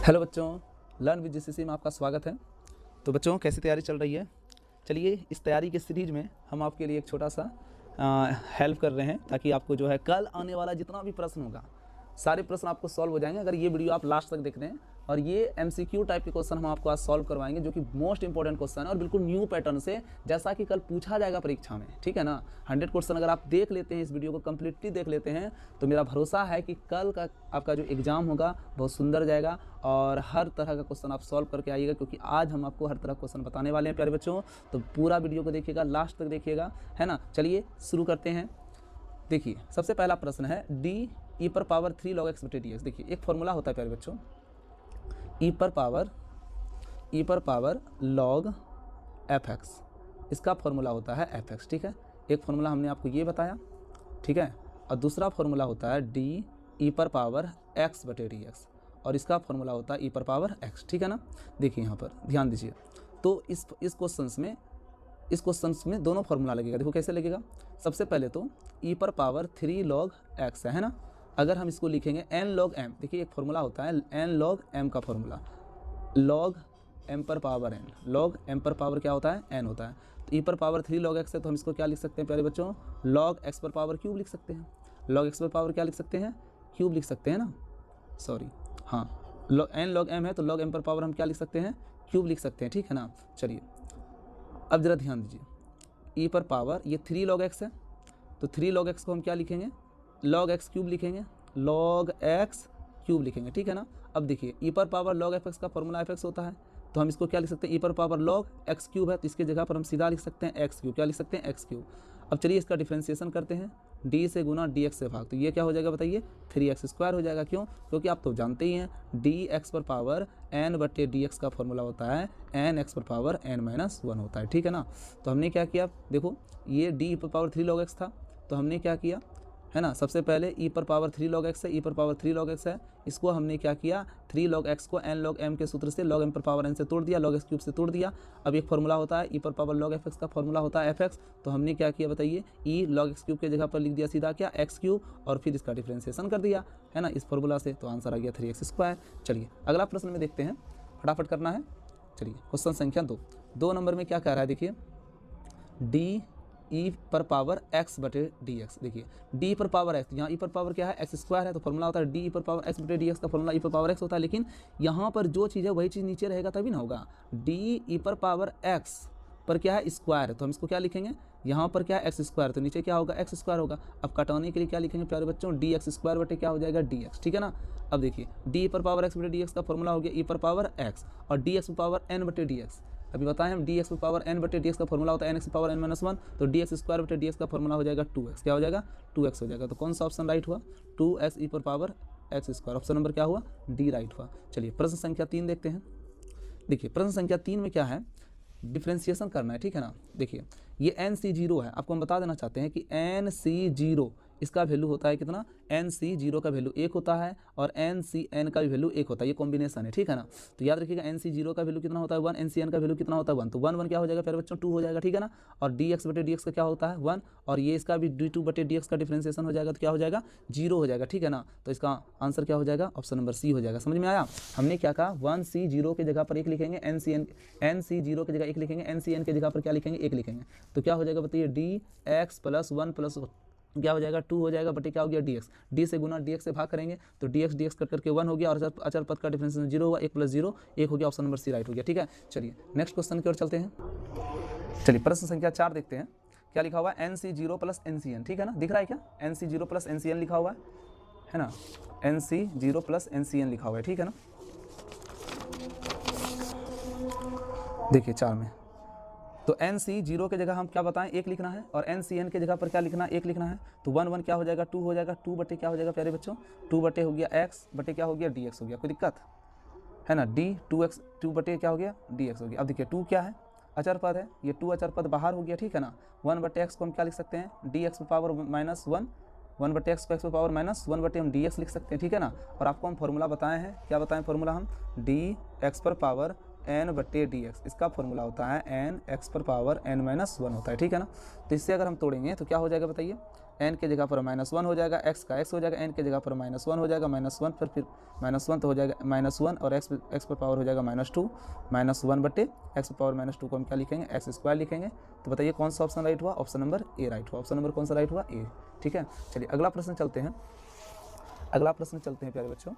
Hello बच्चों, learn with GCC में आपका स्वागत है। तो बच्चों, कैसी तैयारी चल रही है? चलिए, इस तैयारी के सीरीज में हम आपके लिए एक छोटा सा हेल्प कर रहे हैं ताकि आपको जो है कल आने वाला जितना भी प्रश्न होगा सारे प्रश्न आपको सॉल्व हो जाएंगे अगर ये वीडियो आप लास्ट तक देख रहे हैं। और ये एमसीक्यू टाइप के क्वेश्चन हम आपको आज सॉल्व करवाएंगे जो कि मोस्ट इंपॉर्टेंट क्वेश्चन है और बिल्कुल न्यू पैटर्न से, जैसा कि कल पूछा जाएगा परीक्षा में। ठीक है ना? 100 क्वेश्चन अगर आप देख लेते हैं, इस वीडियो को कम्प्लीटली देख लेते हैं, तो मेरा भरोसा है कि कल का आपका जो एग्ज़ाम होगा बहुत सुंदर जाएगा और हर तरह का क्वेश्चन आप सॉल्व करके आइएगा, क्योंकि आज हम आपको हर तरह का क्वेश्चन बताने वाले हैं प्यारे बच्चों। तो पूरा वीडियो को देखिएगा, लास्ट तक देखिएगा, है ना? चलिए शुरू करते हैं। देखिए, सबसे पहला प्रश्न है डी ई पर पावर 3 log x बटे डी एक्स। देखिए, एक फॉर्मूला होता है प्यारे बच्चों, ई पर पावर log एफ एक्स, इसका फॉर्मूला होता है एफ एक्स। ठीक है, एक फॉर्मूला हमने आपको ये बताया, ठीक है। और दूसरा फॉर्मूला होता है डी ई पर पावर एक्स बटे डी एक्स, और इसका फॉर्मूला होता है ई पर पावर एक्स। ठीक है ना? देखिए यहाँ पर ध्यान दीजिए, तो इस क्वेश्चंस में दोनों फॉर्मूला लगेगा। देखो कैसे लगेगा। सबसे पहले तो ई पर पावर 3 log x है ना, अगर हम इसको लिखेंगे n log m। देखिए, एक फॉर्मूला होता है n log m का फॉर्मूला, log m पर पावर n, log m पर पावर क्या होता है? n होता है। तो e पर पावर 3 log x है, तो हम इसको क्या लिख सकते हैं प्यारे बच्चों? log x पर पावर क्यूब लिख सकते हैं। log x पर पावर क्या लिख सकते हैं? क्यूब लिख सकते हैं ना, सॉरी, हाँ, n log m है तो log m पर पावर हम क्या लिख सकते हैं? क्यूब लिख सकते हैं। ठीक है ना? चलिए, अब ज़रा ध्यान दीजिए, ई पर पावर ये 3 log x है, तो 3 log x को हम क्या लिखेंगे? log x क्यूब लिखेंगे, log x क्यूब लिखेंगे। ठीक है ना? अब देखिए, ई पर पावर log एफ एक्स का फॉर्मूला एफ एक्स होता है, तो हम इसको क्या लिख सकते हैं? ई पर पावर log x क्यूब है, तो इसके जगह पर हम सीधा लिख सकते हैं x क्यूब। क्या लिख सकते हैं? x cube. अब चलिए इसका डिफ्रेंसिएशन करते हैं, d से गुना dx से भाग, तो ये क्या हो जाएगा बताइए? 3x² हो जाएगा। क्यों? क्योंकि आप तो जानते ही हैं dx पर पावर n बटे dx का फॉर्मूला होता है nx पर पावर n-1 होता है। ठीक है ना? तो हमने क्या किया, देखो ये d पर पावर 3 log x था, तो हमने क्या किया, है ना, सबसे पहले e पर पावर 3 log x है, e पर पावर 3 log x है, इसको हमने क्या किया, 3 log x को n log m के सूत्र से log m पर पावर n से तोड़ दिया, log x क्यूब से तोड़ दिया। अब एक फॉर्मूला होता है e पर पावर log f x का फॉर्मूला होता है f x, तो हमने क्या किया बताइए? e log x क्यूब के जगह पर लिख दिया सीधा क्या? x क्यूब, और फिर इसका डिफ्रेंसिएशन कर दिया, है ना, इस फॉर्मूला से, तो आंसर आ गया 3x²। चलिए अगला प्रश्न में देखते हैं, फटाफट करना है। चलिए, क्वेश्चन संख्या 2 नंबर में क्या कह रहा है, देखिए, डी ई पर पावर x बटे डी एक्स। देखिए, डी पर पावर x, यहाँ ई पर पावर क्या है? x² है, तो फॉर्मूला होता है डी ई पर पावर x बटे डी एक्स का फॉर्मूला ई पर पावर x होता है। लेकिन यहाँ पर जो चीज़ है वही चीज़ नीचे रहेगा तभी ना होगा। डी ई पर पावर x पर क्या है? स्क्वायर है, तो हम इसको क्या लिखेंगे? यहाँ पर क्या है? x², तो नीचे क्या होगा? x² होगा। अब कटाने के लिए क्या लिखेंगे प्यारे बच्चों? dx² बटे क्या हो जाएगा? dx। ठीक है ना? अब देखिए, डी पर पावर x बटे डी एक्स का फॉर्मूला हो गया ई पर पावर x, और dx पर पावर n बटे डी एक्स। अभी बताएं हम, dx पर पावर n बटे dx का फॉर्मूला होता है nx पर पावर n-1, तो dx² बटे dx का फॉर्मूला हो जाएगा 2x। क्या हो जाएगा? 2x हो जाएगा। तो कौन सा ऑप्शन राइट हुआ? 2x ई पर पावर x²। ऑप्शन नंबर क्या हुआ? डी राइट हुआ। चलिए प्रश्न संख्या 3 देखते हैं। देखिए, प्रश्न संख्या 3 में क्या है? डिफ्रेंसिएशन करना है। ठीक है ना? देखिए, ये NC0 है, आपको हम बता देना चाहते हैं कि NC0 इसका वैल्यू होता है कितना? NC0 का वैल्यू 1 होता है और NCN का भी वैल्यू 1 होता है, ये कॉम्बिनेशन है। ठीक है ना? तो याद रखिएगा, NC0 का वैल्यू कितना होता है? 1, NCN का वैल्यू कितना होता है? 1, तो 1 क्या हो जाएगा प्यारे बच्चों? 2 हो जाएगा। ठीक है ना? और dx बटे dx का क्या होता है? 1, और ये इसका भी d2 बटे dx का डिफ्रेंसिएशन हो जाएगा, तो क्या हो जाएगा? 0 हो जाएगा। ठीक है ना? तो इसका आंसर क्या हो जाएगा? ऑप्शन नंबर सी हो जाएगा। समझ में आया? हमने क्या कहा? 1C0 के जगह पर 1 लिखेंगे, NC0 की जगह 1 लिखेंगे, NCN के जगह पर क्या लिखेंगे? 1 लिखेंगे, तो क्या हो जाएगा बताइए? dx प्लस 1 प्लस क्या हो जाएगा? 2 हो जाएगा, बटे क्या हो गया? dx। d से गुना dx से भाग करेंगे, तो dx कट करके 1 हो गया, और अचर पद का डिफरेंशिएशन 0 होगा, 1 प्लस 0 1 हो गया। ऑप्शन नंबर सी राइट हो गया। ठीक है, चलिए नेक्स्ट क्वेश्चन की ओर चलते हैं। चलिए प्रश्न संख्या 4 देखते हैं, क्या लिखा हुआ है? NC0 plus NCN। ठीक है ना? दिख रहा है क्या? NC0 प्लस NCN लिखा हुआ है ना? NC0 प्लस NCN लिखा हुआ है। ठीक है ना? देखिए 4 में, तो NC0 के जगह हम क्या बताएं? 1 लिखना है, और NCN के जगह पर क्या लिखना है? 1 लिखना है, तो 1 क्या हो जाएगा? 2 हो जाएगा। 2 बटे क्या हो जाएगा प्यारे बच्चों? 2 बटे हो गया x बटे क्या हो गया? dx हो गया। कोई दिक्कत है ना? 2 बटे क्या हो गया? dx हो गया। अब देखिए, 2 क्या है? अचर पद है, ये 2 अचर पद बाहर हो गया। ठीक है ना? 1 बटे x को हम क्या लिख सकते हैं? dx पर पावर -1, 1 बटे x को x पर पावर -1 बटे हम dx लिख सकते हैं। ठीक है ना? और आपको हम फॉर्मूला बताए हैं, क्या बताएं फॉर्मूला हम? dx पर पावर n बटे dx, इसका फॉर्मूला होता है n x पर पावर n-1 होता है। ठीक है ना? तो इससे अगर हम तोड़ेंगे तो क्या हो जाएगा बताइए? n के जगह पर -1 हो जाएगा, x का x हो जाएगा, n के जगह पर -1 हो जाएगा, -1 फिर -1 तो हो जाएगा -1 और x पर पावर हो जाएगा -2, -1 बटे x पर पावर -2 को हम क्या लिखेंगे, x² लिखेंगे। तो बताइए कौन सा ऑप्शन राइट हुआ, ऑप्शन नंबर ए राइट हुआ। ऑप्शन नंबर कौन सा राइट हुआ, ए। ठीक है, चलिए अगला प्रश्न चलते हैं, अगला प्रश्न चलते हैं प्यारे बच्चों,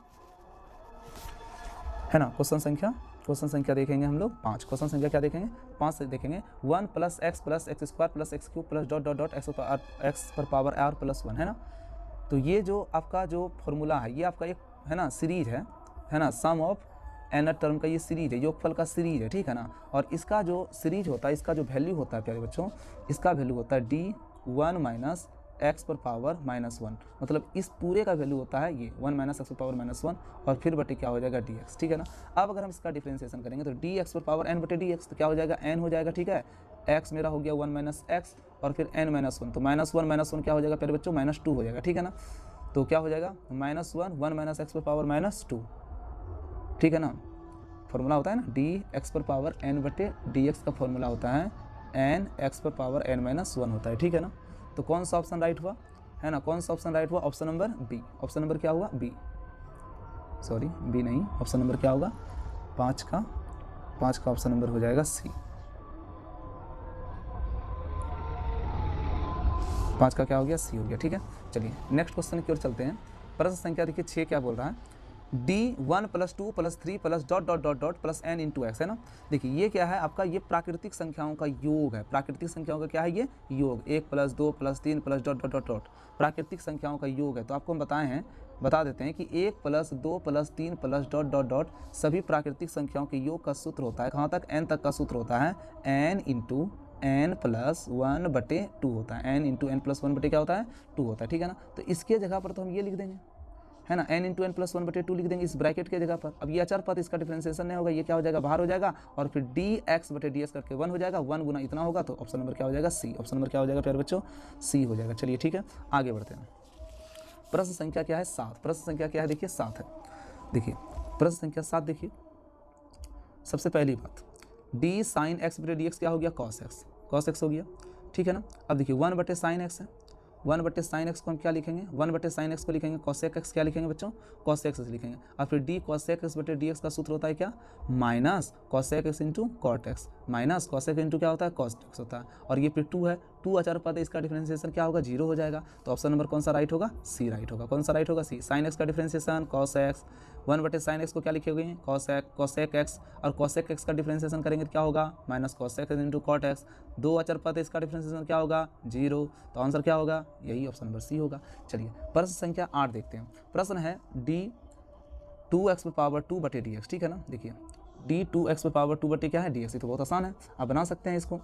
है ना। क्वेश्चन संख्या देखेंगे हम लोग 5। क्वेश्चन संख्या क्या देखेंगे, 5 से देखेंगे 1 + x + x² + x³ + ... x पर पावर r + 1, है ना। तो ये जो आपका जो फॉर्मूला है, ये आपका एक है ना सीरीज है ना, सम ऑफ nth टर्म का ये सीरीज है, योगफल का सीरीज है, ठीक है ना। और इसका जो सीरीज होता है, इसका जो वैल्यू होता है प्यारे बच्चों, इसका वैल्यू होता है d1 - x पर पावर -1, मतलब इस पूरे का वैल्यू होता है ये 1 - x पर पावर -1 और फिर बटे क्या हो जाएगा dx, ठीक है ना। अब अगर हम इसका डिफ्रेंसिएशन करेंगे तो dx पर पावर n बटे dx, तो क्या हो जाएगा, n हो जाएगा, ठीक है। x मेरा हो गया 1 - x और फिर n - 1, तो -1 क्या हो जाएगा प्यारे बच्चों, -2 हो जाएगा, ठीक है ना। तो क्या हो जाएगा, -1 x पर पावर -2, ठीक है ना। फॉर्मूला होता है ना dx पर पावर n बटे dx का फॉर्मूला होता है n x पर पावर n - 1 होता है, ठीक है ना। तो कौन सा ऑप्शन राइट हुआ, है ना, कौन सा ऑप्शन राइट हुआ, option number B. Option number क्या हुआ, बी, सॉरी बी नहीं, ऑप्शन नंबर क्या होगा, 5 का ऑप्शन नंबर हो जाएगा सी। 5 का क्या हो गया, सी हो गया, ठीक है। चलिए नेक्स्ट क्वेश्चन की ओर चलते हैं। प्रश्न संख्या देखिए 6 क्या बोल रहा है, d1 + 2 + 3 + ... n × x, है ना। देखिए ये क्या है आपका, ये प्राकृतिक संख्याओं का योग है। प्राकृतिक संख्याओं का क्या है, ये योग, 1 + 2 + 3 + ... प्राकृतिक संख्याओं का योग है। तो आपको हम बता देते हैं कि 1 + 2 + 3 + ... सभी प्राकृतिक संख्याओं के योग का सूत्र होता है, कहाँ तक, n तक का सूत्र होता है n × n + 1 बटे 2 होता है, n × n + 1 बटे क्या होता है, 2 होता है, ठीक है ना। तो इसके जगह पर तो हम ये लिख देंगे, है ना, n × n + 1 बटे 2 लिख देंगे इस ब्रैकेट के जगह पर। अब ये अचर पद, इसका डिफरेंशिएशन नहीं होगा, ये क्या हो जाएगा, बाहर हो जाएगा और फिर dx बटे ds करके 1 हो जाएगा, 1 गुना इतना होगा। तो ऑप्शन नंबर क्या हो जाएगा, सी। ऑप्शन नंबर क्या हो जाएगा प्यारे बच्चों, सी हो जाएगा। चलिए ठीक है, आगे बढ़ते हैं। प्रश्न संख्या क्या है, 7। प्रश्न संख्या क्या है, देखिए 7 है। देखिए प्रश्न संख्या 7 देखिए, सबसे पहली बात d sin x बटे dx क्या हो गया, cos x हो गया, ठीक है ना। अब देखिए 1 बटे sin x है, 1 बटे साइन एक्स को हम क्या लिखेंगे, 1 बटे साइन एक्स को लिखेंगे, कॉसेक एक्स क्या लिखेंगे बच्चों, कॉसेक एक्स लिखेंगे। और फिर डी कॉसेक एक्स बटे डी एक्स का सूत्र होता है क्या, minus cosec x into cot x, minus cosec into क्या होता है, कॉस एक्स होता है। और ये फिर 2 है, 2 अचर पद है, इसका डिफरेंशिएशन क्या होगा, 0 हो जाएगा। तो ऑप्शन नंबर कौन सा राइट होगा, सी राइट होगा। कौन सा राइट होगा, सी। साइन एक्स का डिफरेंशिएशन कॉस एक्स, 1 बटे साइन एक्स को क्या लिखे हुए हैं, कॉसेक एक्स, और कॉसेक एक्स का डिफरेंशिएशन करेंगे तो क्या होगा, minus cosec x into cot x. 2 अचर पद है, इसका डिफरेंशिएशन क्या होगा, 0। तो आंसर क्या होगा, यही ऑप्शन नंबर सी होगा। चलिए प्रश्न संख्या 8 देखते हैं। प्रश्न है डी 2x पावर 2 बटे डी एक्स, ठीक है ना। देखिए डी 2x पावर 2 बटे क्या है, डी एक्स। ये तो बहुत आसान है, आप बना सकते हैं इसको।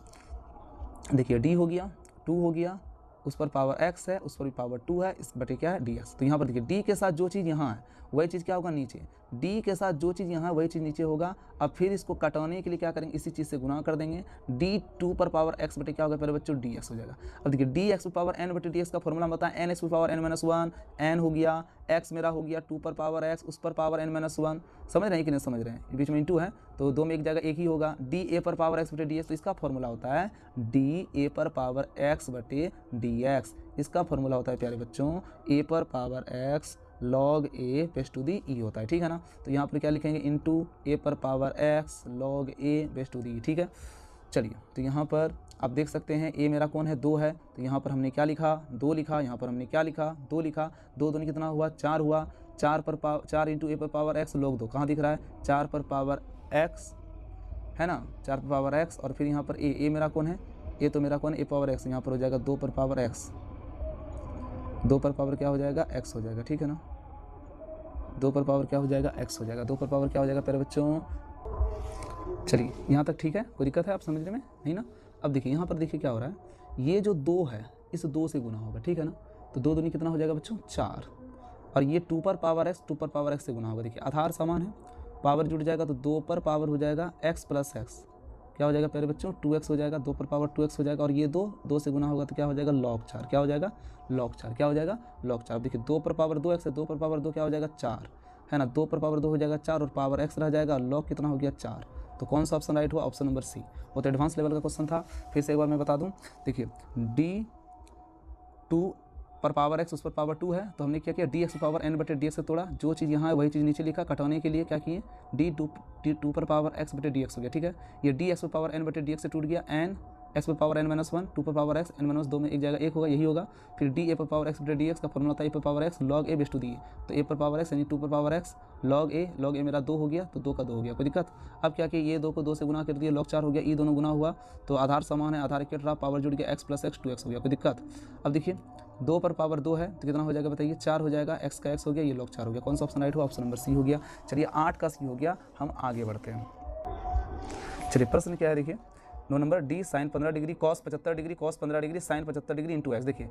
देखिए डी हो गया, 2 हो गया, उस पर पावर x है, उस पर भी पावर 2 है, इस बटे क्या है, dx। तो यहाँ पर देखिए d के साथ जो चीज़ यहाँ है वही चीज़ क्या होगा, नीचे। d के साथ जो चीज़ यहाँ है वही चीज़ नीचे होगा। अब फिर इसको कटाने के लिए क्या करेंगे, इसी चीज़ से गुना कर देंगे। d2 पर पावर x बटे क्या होगा पहले बच्चों, dx हो जाएगा। अब देखिए dx पर पावर n बटे dx का फॉर्मूला बताएं, n x पर पावर n-1, n हो गया, x मेरा हो गया 2 पर पावर x, उस पर पावर n-1। समझ रहे हैं कि नहीं समझ रहे हैं, बीच में इंटू है तो 2 में एक जगह एक ही होगा। da पर पावर x बटे dx, तो इसका फॉर्मूला होता है da पर पावर x बटे dx। इसका फॉर्मूला होता है प्यारे बच्चों a पर power x log a base to the e होता है, ठीक है ना। तो यहाँ पर क्या लिखेंगे, इंटू a पर power x log a base to the e, ठीक है। चलिए तो यहाँ पर आप देख सकते हैं a मेरा कौन है, 2 है, तो यहाँ पर हमने क्या लिखा, 2 लिखा, यहाँ पर हमने क्या लिखा, 2 लिखा, 2 दूनी कितना हुआ, 4 हुआ, 4 इंटू a पर पावर x log 2 कहाँ दिख रहा है, 4 पर पावर x है ना, 4 पर पावर x, और फिर यहाँ पर a मेरा कौन है, a तो मेरा कौन है, a पावर x, यहाँ पर हो जाएगा 2 पर पावर x, 2 पर पावर क्या हो जाएगा, x हो जाएगा, ठीक है ना। 2 पर पावर क्या हो जाएगा, x हो जाएगा, 2 पर पावर क्या हो जाएगा प्यारे बच्चों। चलिए यहाँ तक ठीक है, कोई दिक्कत है आप समझने में, नहीं ना। अब देखिए यहाँ पर देखिए क्या हो रहा है, ये जो 2 है इस 2 से गुना होगा, ठीक है ना। तो 2 दूनी कितना हो जाएगा बच्चों, 4, और ये 2 पर पावर x, 2 पर पावर x से गुना होगा। देखिए आधार समान है, पावर जुड़ जाएगा तो 2 पर पावर हो जाएगा x प्लस x, क्या हो जाएगा प्यारे बच्चों, 2x हो जाएगा, 2 पर पावर 2x हो जाएगा, और ये 2 से गुना होगा तो क्या हो जाएगा, log 4, क्या हो जाएगा, log 4, क्या हो जाएगा, log 4। देखिए 2 पर पावर 2x है, 2 पर पावर 2 क्या हो जाएगा, 4 है ना, 2 पर पावर 2 हो जाएगा 4, और पावर x रह जाएगा, log कितना हो गया, 4। तो कौन सा ऑप्शन राइट हुआ, ऑप्शन नंबर सी। बहुत एडवांस लेवल का क्वेश्चन था, फिर से एक बार मैं बता दूं। देखिए पर पावर एक्स उस पर पावर 2 है, तो हमने क्या किया डी एक्स पावर एन बटे डी एक्स से तोड़ा, जो चीज़ यहाँ है वही चीज़ नीचे लिखा, कटाने के लिए क्या किए डी टू पर पावर एक्स बटे डी एक्स हो गया, ठीक है। ये डी एक्स पर पावर एन बटे डी एक्स से टूट गया, एन एक्स पर पावर एन माइनस 1, 2 पर पावर एक्स एन माइनस 2 में एक जगह एक होगा, यही होगा। फिर डी ए पर पावर एक्स बटे डी एक्स का फॉर्मूला होता है ए पर power x log a base to the, तो ए पर पावर एक्स यानी 2 पर पावर एक्स लॉग ए मेरा 2 हो गया, तो 2 का 2 हो गया, कोई दिक्कत। अब क्या किया ये 2 को 2 से गुना कर दिया, लॉग 4 हो गया, ई दोनों गुना हुआ तो आधार समान है, आधार कट रहा, पावर जुड़ गया, एक्स प्लस एक्स 2x हो गया, कोई दिक्कत। अब देखिए 2 पर पावर 2 है तो कितना हो जाएगा बताइए, 4 हो जाएगा, एक्स का एक्स हो गया, ये लॉग 4 हो गया। कौन सा ऑप्शन राइट हुआ, ऑप्शन नंबर सी हो गया। चलिए 8 का सी हो गया, हम आगे बढ़ते हैं। चलिए प्रश्न क्या है देखिए, 9 number D sine 15 degree cos 75 degree cos 15 degree sine 75 degree into X. देखिए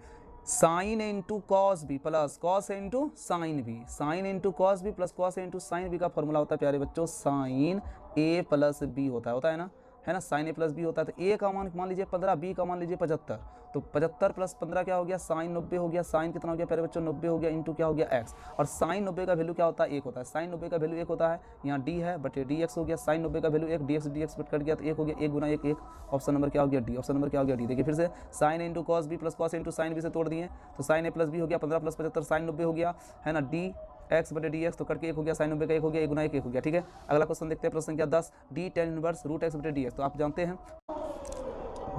sine into cos B plus cos into sine B, sine into cos B plus cos into sine B का फॉर्मूला होता है प्यारे बच्चों sign ए plus B होता है ना, है ना, साइन ए प्लस बी होता है। तो ए का मान लीजिए 15, बी का मान लीजिए 75, तो 75 प्लस 15 क्या हो गया, साइन 90 हो गया, साइन कितना हो गया प्यारे बच्चों 90 हो गया, इंटू क्या हो गया एक्स, और साइन 90 का वैल्यू क्या होता है 1 होता है, साइन 90 का वैल्यू 1 होता है, यहाँ डी है बटे डी एक्स हो गया, साइन 90 का वैल्यू 1, डी एक्स कट गया तो 1 हो गया, 1 गुना 1 1, ऑप्शन नंबर क्या हो गया डी, ऑप्शन नंबर क्या हो गया डी। देखिए फिर से sine into cos B plus cos into sine B से तोड़ दिए, तो साइन ए प्लस बी हो गया 15 प्लस 75 साइन 90 हो गया, है ना, डी एक्स बटे डी एक्स तो करके 1 हो गया, साइन 90 का 1 हो गया, 1 गुना 1 1 हो गया, ठीक है। अगला क्वेश्चन देखते हैं, प्रश्न संख्या 10 d tan inverse root x बटे डी एक्स। तो आप जानते हैं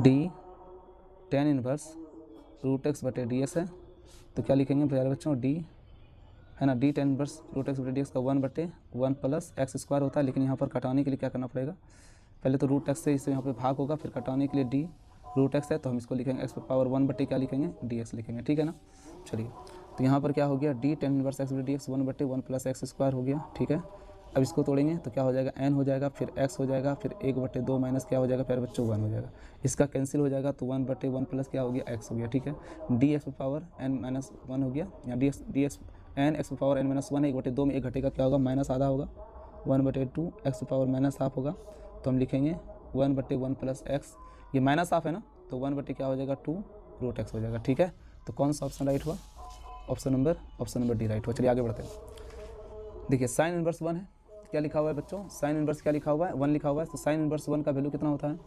d tan inverse root x बटे डी एक्स है, तो क्या लिखेंगे प्यारे बच्चों डी, है ना, d tan inverse root x बटे डी एक्स का 1 बटे 1 प्लस एक्स स्क्वायर होता है, लेकिन यहाँ पर कटाने के लिए क्या करना पड़ेगा, पहले तो रूट एक्स से इसे यहाँ पे भाग होगा, फिर कटाने के लिए डी रूट एक्स है तो हम इसको लिखेंगे एक्स पावर 1 बटे क्या लिखेंगे डी एक्स लिखेंगे, ठीक है ना। चलिए तो यहाँ पर क्या हो गया डी टेन इनवर्स एक्स बटे डी एक्स 1 बटे 1 प्लस एक्स स्क्वायर हो गया, ठीक है। अब इसको तोड़ेंगे तो क्या हो जाएगा एन हो जाएगा, फिर एक्स हो जाएगा, फिर 1 बटे 2 माइनस क्या हो जाएगा प्यारे बच्चों 1 हो जाएगा, इसका कैंसिल हो जाएगा तो 1 बटे 1 प्लस क्या हो गया एक्स हो गया, ठीक है। D x power n minus 1 हो गया, या d x n x power n minus 1 1 बटे 2 में 1 घटेगा क्या होगा माइनस आधा होगा, 1 बटे 2 एक्स पावर माइनस हाफ होगा, तो हम लिखेंगे 1 बटे 1 प्लस एक्स, ये माइनस हाफ है ना, तो 1 बटे क्या हो जाएगा 2 रूट एक्स हो जाएगा, ठीक है। तो कौन सा ऑप्शन राइट हुआ, ऑप्शन नंबर डी राइट हुआ। चलिए आगे बढ़ते हैं। देखिए साइन इनवर्स 1 है, क्या लिखा हुआ है बच्चों, साइन इनवर्स क्या लिखा हुआ है 1 लिखा हुआ है, तो साइन इनवर्स 1 का वैल्यू कितना होता है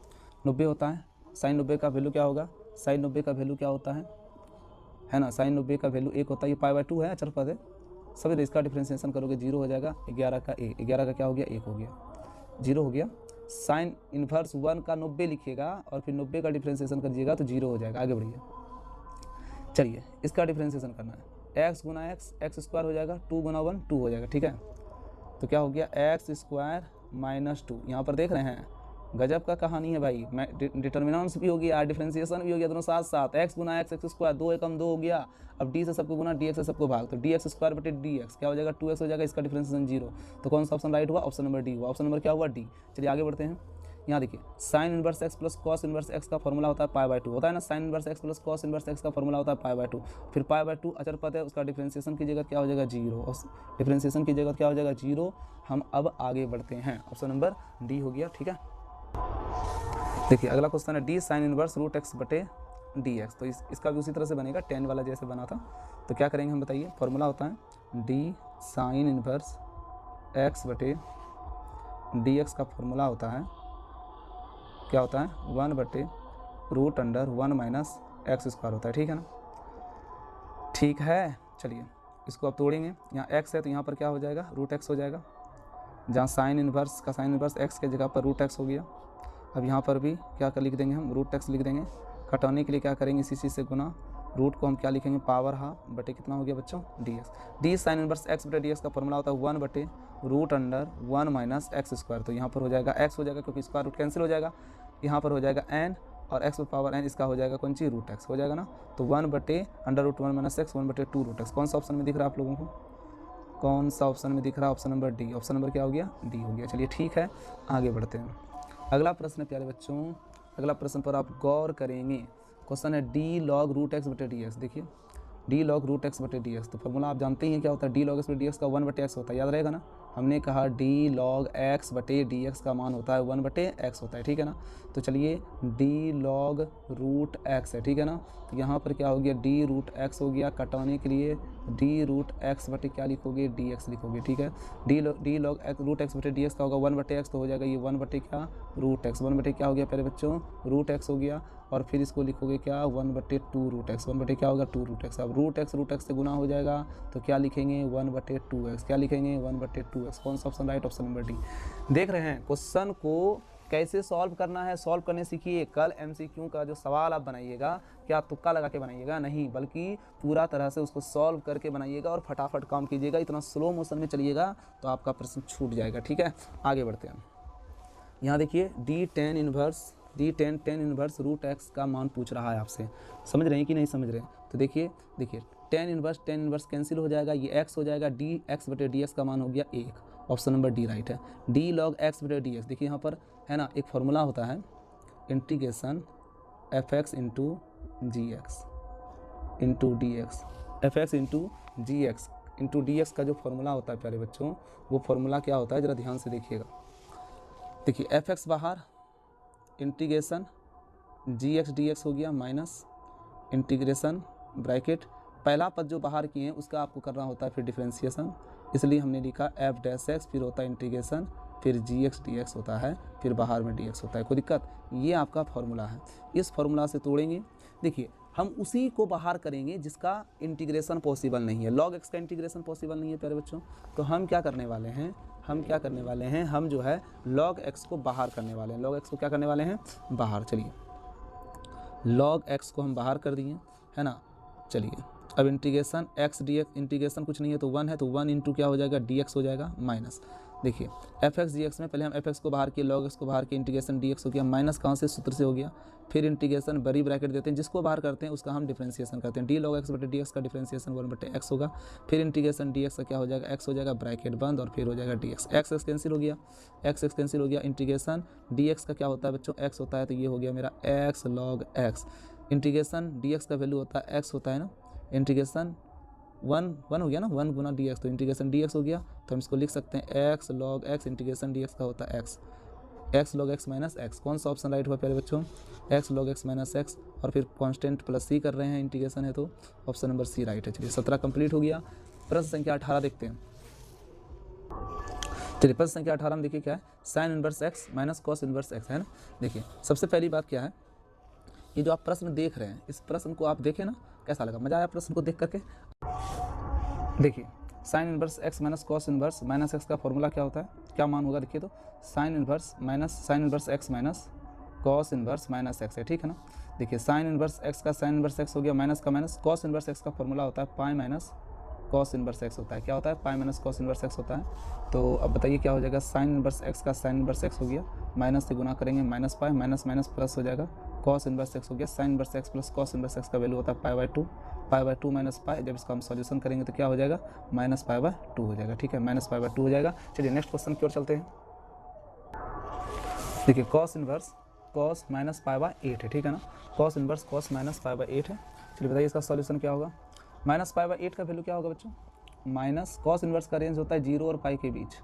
90 होता है, साइन 90 का वैल्यू क्या होगा, साइन 90 का वैल्यू क्या होता है ना, साइन 90 का वैल्यू 1 होता है, ये पाई/2 है अचर पद है, सभी इसका डिफ्रेंशिएशन करोगे 0 हो जाएगा, 11 का ए, 11 का क्या हो गया 1 हो गया, 0 हो गया। साइन इनवर्स 1 का 90 लिखिएगा और फिर 90 का डिफ्रेंशिएशन करिएगा तो 0 हो जाएगा। आगे बढ़िए, चलिए इसका डिफ्रेंशिएशन करना है, एक्स गुना एक्स स्क्वायर हो जाएगा, 2 गुना 1 2 हो जाएगा, ठीक है। तो क्या हो गया एक्स स्क्वायर माइनस 2, यहाँ पर देख रहे हैं गजब का कहानी है भाई, डिटर्मिनेंट्स भी हो गया डिफरेंशिएशन भी हो गया, दोनों साथ साथ, एक्स गुना एक्स स्क्वायर 2 एकम 2 हो गया, अब डी से सबको गुना डी एक्स से सबको भाग, तो डी एक्स स्क्वायर बटे डी एक्स क्या हो जाएगा 2x हो जाएगा, इसका डिफरेंशिएशन 0, तो कौन सा ऑप्शन राइट हुआ, ऑप्शन नंबर डी हुआ, ऑप्शन नंबर क्या हुआ डी। चलिए आगे बढ़ते हैं, यहाँ देखिए sign inverse x plus cos inverse x का फॉर्मूला होता है पाई/2 होता है ना, sign inverse x plus cos inverse x का फॉर्मूला होता है पाई/2, फिर पाई/2 अचर पद है, उसका डिफरेंशिएशन की जगह क्या हो जाएगा 0, डिफरेंशिएशन की जगह क्या हो जाएगा 0। हम अब आगे बढ़ते हैं, ऑप्शन नंबर डी हो गया, ठीक है। देखिए अगला क्वेश्चन है d sine inverse root x बटे डी एक्स, तो इसका भी उसी तरह से बनेगा 10 वाला जैसे बना था। तो क्या करेंगे हम बताइए, फॉर्मूला होता है डी साइन इनवर्स एक्स बटे डी एक्स का फॉर्मूला होता है क्या होता है 1 बटे root under 1 minus x square होता है, ठीक है ना, ठीक है। चलिए इसको अब तोड़ेंगे, यहाँ एक्स है तो यहाँ पर क्या हो जाएगा रूट एक्स हो जाएगा, जहाँ साइन इनवर्स का साइन इनवर्स एक्स के जगह पर रूट एक्स हो गया। अब यहाँ पर भी क्या कर लिख देंगे हम रूट एक्स लिख देंगे, कटाने के लिए क्या करेंगे इसी चीज़ से गुना, रूट को हम क्या लिखेंगे पावर हाफ बटे कितना हो गया बच्चों d x, d sine inverse x बटे डी एक्स का फॉर्मूला होता है 1 बटे root under 1 minus x square, तो यहाँ पर हो जाएगा एक्स हो जाएगा क्योंकि स्क्वायर रूट कैंसिल हो जाएगा, यहाँ पर हो जाएगा एन और एक्स पावर एन, इसका हो जाएगा कौन सी रूट एक्स हो जाएगा ना, तो 1 बटे अंडर रूट 1 माइनस एक्स 1 बटे 2 रूट एक्स। कौन सा ऑप्शन में दिख रहा है आप लोगों को, कौन सा ऑप्शन में दिख रहा है, option number D, option number क्या हो गया डी हो गया। चलिए ठीक है आगे बढ़ते हैं। अगला प्रश्न है प्यारे बच्चों, अगला प्रश्न पर आप गौर करेंगे, क्वेश्चन है डी लॉग रूट एक्स बटे डी एक्स। देखिए डी लॉग रूट एक्स बटे डी एक्स, तो फॉर्मूला आप जानते ही हैं क्या होता है, डी लॉग एक्स बटे डी एक्स का 1 बटे एक्स होता है, याद रहेगा ना, हमने कहा डी लॉग एक्स बटे डी एक्स का मान होता है 1 बटे एक्स होता है, ठीक है ना। तो चलिए डी लॉग रूट एक्स है, ठीक है ना, तो यहाँ पर क्या हो गया डी रूट एक्स हो गया, कटाने के लिए डी रूट एक्स बटे क्या लिखोगे डी एक्स लिखोगे, ठीक है। डी लॉग रूट एक्स बटे डी एक्स का होगा 1 बटे एक्स, तो हो जाएगा ये 1 बटे क्या रूट एक्स, 1 बटे क्या हो गया प्यारे बच्चों रूट एक्स हो गया, और फिर इसको लिखोगे क्या 1/2 रूट एक्स, 1 क्या होगा 2 रूट एक्स। अब रूट एक्स से गुना हो जाएगा तो क्या लिखेंगे 1/2x, क्या लिखेंगे 1/2x। कौन सा option right, option number D. देख रहे हैं क्वेश्चन को कैसे सॉल्व करना है, सॉल्व करने सीखिए। कल MCQ का जो सवाल आप बनाइएगा क्या तुक्का लगा के बनाइएगा नहीं, बल्कि पूरा तरह से उसको सॉल्व करके बनाइएगा और फटाफट काम कीजिएगा। इतना स्लो मोशन में चलिएगा तो आपका प्रश्न छूट जाएगा। ठीक है, आगे बढ़ते हैं। यहाँ देखिए D10 इनवर्स रूट एक्स का मान पूछ रहा है आपसे। समझ रहे हैं कि नहीं समझ रहे हैं? तो देखिए टेन इनवर्स कैंसिल हो जाएगा, ये x हो जाएगा, dx/dx का मान हो गया 1। ऑप्शन नंबर डी राइट है। d log x/dx, देखिए यहाँ पर है ना एक फॉर्मूला होता है integration fx into dx, fx into dx का जो फॉर्मूला होता है प्यारे बच्चों, वो फॉर्मूला क्या होता है ज़रा ध्यान से देखिएगा। देखिए fx बाहर, इंटीग्रेशन gx dx हो गया माइनस इंटीग्रेशन ब्रैकेट, पहला पद जो बाहर किए हैं उसका आपको करना होता है फिर डिफ्रेंशिएशन, इसलिए हमने लिखा f'(x), फिर होता है इंटीग्रेशन, फिर gx dx होता है, फिर बाहर में dx होता है। कोई दिक्कत? ये आपका फॉर्मूला है, इस फॉर्मूला से तोड़ेंगे। देखिए हम उसी को बाहर करेंगे जिसका इंटीग्रेशन पॉसिबल नहीं है। log x का इंटीग्रेशन पॉसिबल नहीं है प्यारे बच्चों, तो हम क्या करने वाले हैं, हम जो है log x को बाहर करने वाले हैं। log x को क्या करने वाले हैं, बाहर। चलिए log x को हम बाहर कर दिए, है ना। चलिए अब इंटीग्रेशन x dx, इंटीग्रेशन कुछ नहीं है तो 1 है, तो 1 इंटू क्या हो जाएगा dx हो जाएगा माइनस। देखिए fx dx में पहले हम fx को बाहर किए, log x को बाहर किए, इंटीग्रेशन dx हो गया माइनस, कहाँ से, सूत्र से हो गया। फिर इंटीग्रेशन बड़ी ब्रैकेट देते हैं, जिसको बाहर करते हैं उसका हम डिफ्रेंशिएशन करते हैं। d log x/dx का डिफ्रेंशिएशन 1/x होगा, फिर इंटीग्रेशन dx का क्या हो जाएगा, x हो जाएगा, ब्रैकेट बंद, और फिर हो जाएगा dx। x कैंसिल हो गया, इंटीग्रेशन dx का क्या होता है बच्चों, x होता है, तो ये हो गया मेरा x log x। Integration dx का वैल्यू होता है x होता है ना, इंटीग्रेशन 1 हो गया ना, 1 गुना dx, तो इंटीग्रेशन dx हो गया, तो हम इसको लिख सकते हैं x log x, integration dx का होता है x log x minus x। कौन सा ऑप्शन राइट हुआ प्यारे बच्चों, x log x minus x, और फिर कांस्टेंट प्लस c कर रहे हैं, इंटीग्रेशन है तो ऑप्शन नंबर सी राइट है। चलिए 17 कंप्लीट हो गया। प्रश्न संख्या 18 देखते हैं। चलिए प्रश्न संख्या 18 में देखिए क्या है, sign inverse x minus cos inverse x है ना। देखिए सबसे पहली बात क्या है, ये जो आप प्रश्न देख रहे हैं इस प्रश्न को आप देखें ना, कैसा लगा, मजा आया प्रश्न को देख करके। देखिए sign inverse x minus cos inverse minus x का फॉर्मूला क्या होता है, क्या मान होगा, देखिए तो sign inverse x minus cos inverse minus x है, ठीक है ना। देखिए साइन इनवर्स x का साइन इनवर्स x हो गया, माइनस का माइनस, कॉस इनवर्स x का फॉर्मूला होता है pi minus cos inverse x होता है, क्या होता है, pi minus cos inverse x होता है। तो अब बताइए क्या हो जाएगा, साइन इनवर्स x का साइन इनवर्स x हो गया, माइनस से गुना करेंगे minus pi, minus minus plus हो जाएगा, कॉस इनवर्स x हो गया, sign inverse x plus cos inverse x का वैल्यू होता है पाई/2 माइनस पाई। जब इसका हम सॉल्यूशन करेंगे तो क्या हो जाएगा, -पाई/2 हो जाएगा, ठीक है, -पाई/2 हो जाएगा। चलिए नेक्स्ट क्वेश्चन की ओर चलते हैं। देखिए कॉस इनवर्स कॉस माइनस पाई/8 है, ठीक है ना, कॉस इनवर्स कॉस माइनस पाई/8 है। चलिए बताइए इसका सॉल्यूशन क्या होगा। -पाई/8 का वैल्यू क्या होगा बच्चों, माइनस कॉस इनवर्स का रेंज होता है 0 और पाई के बीच,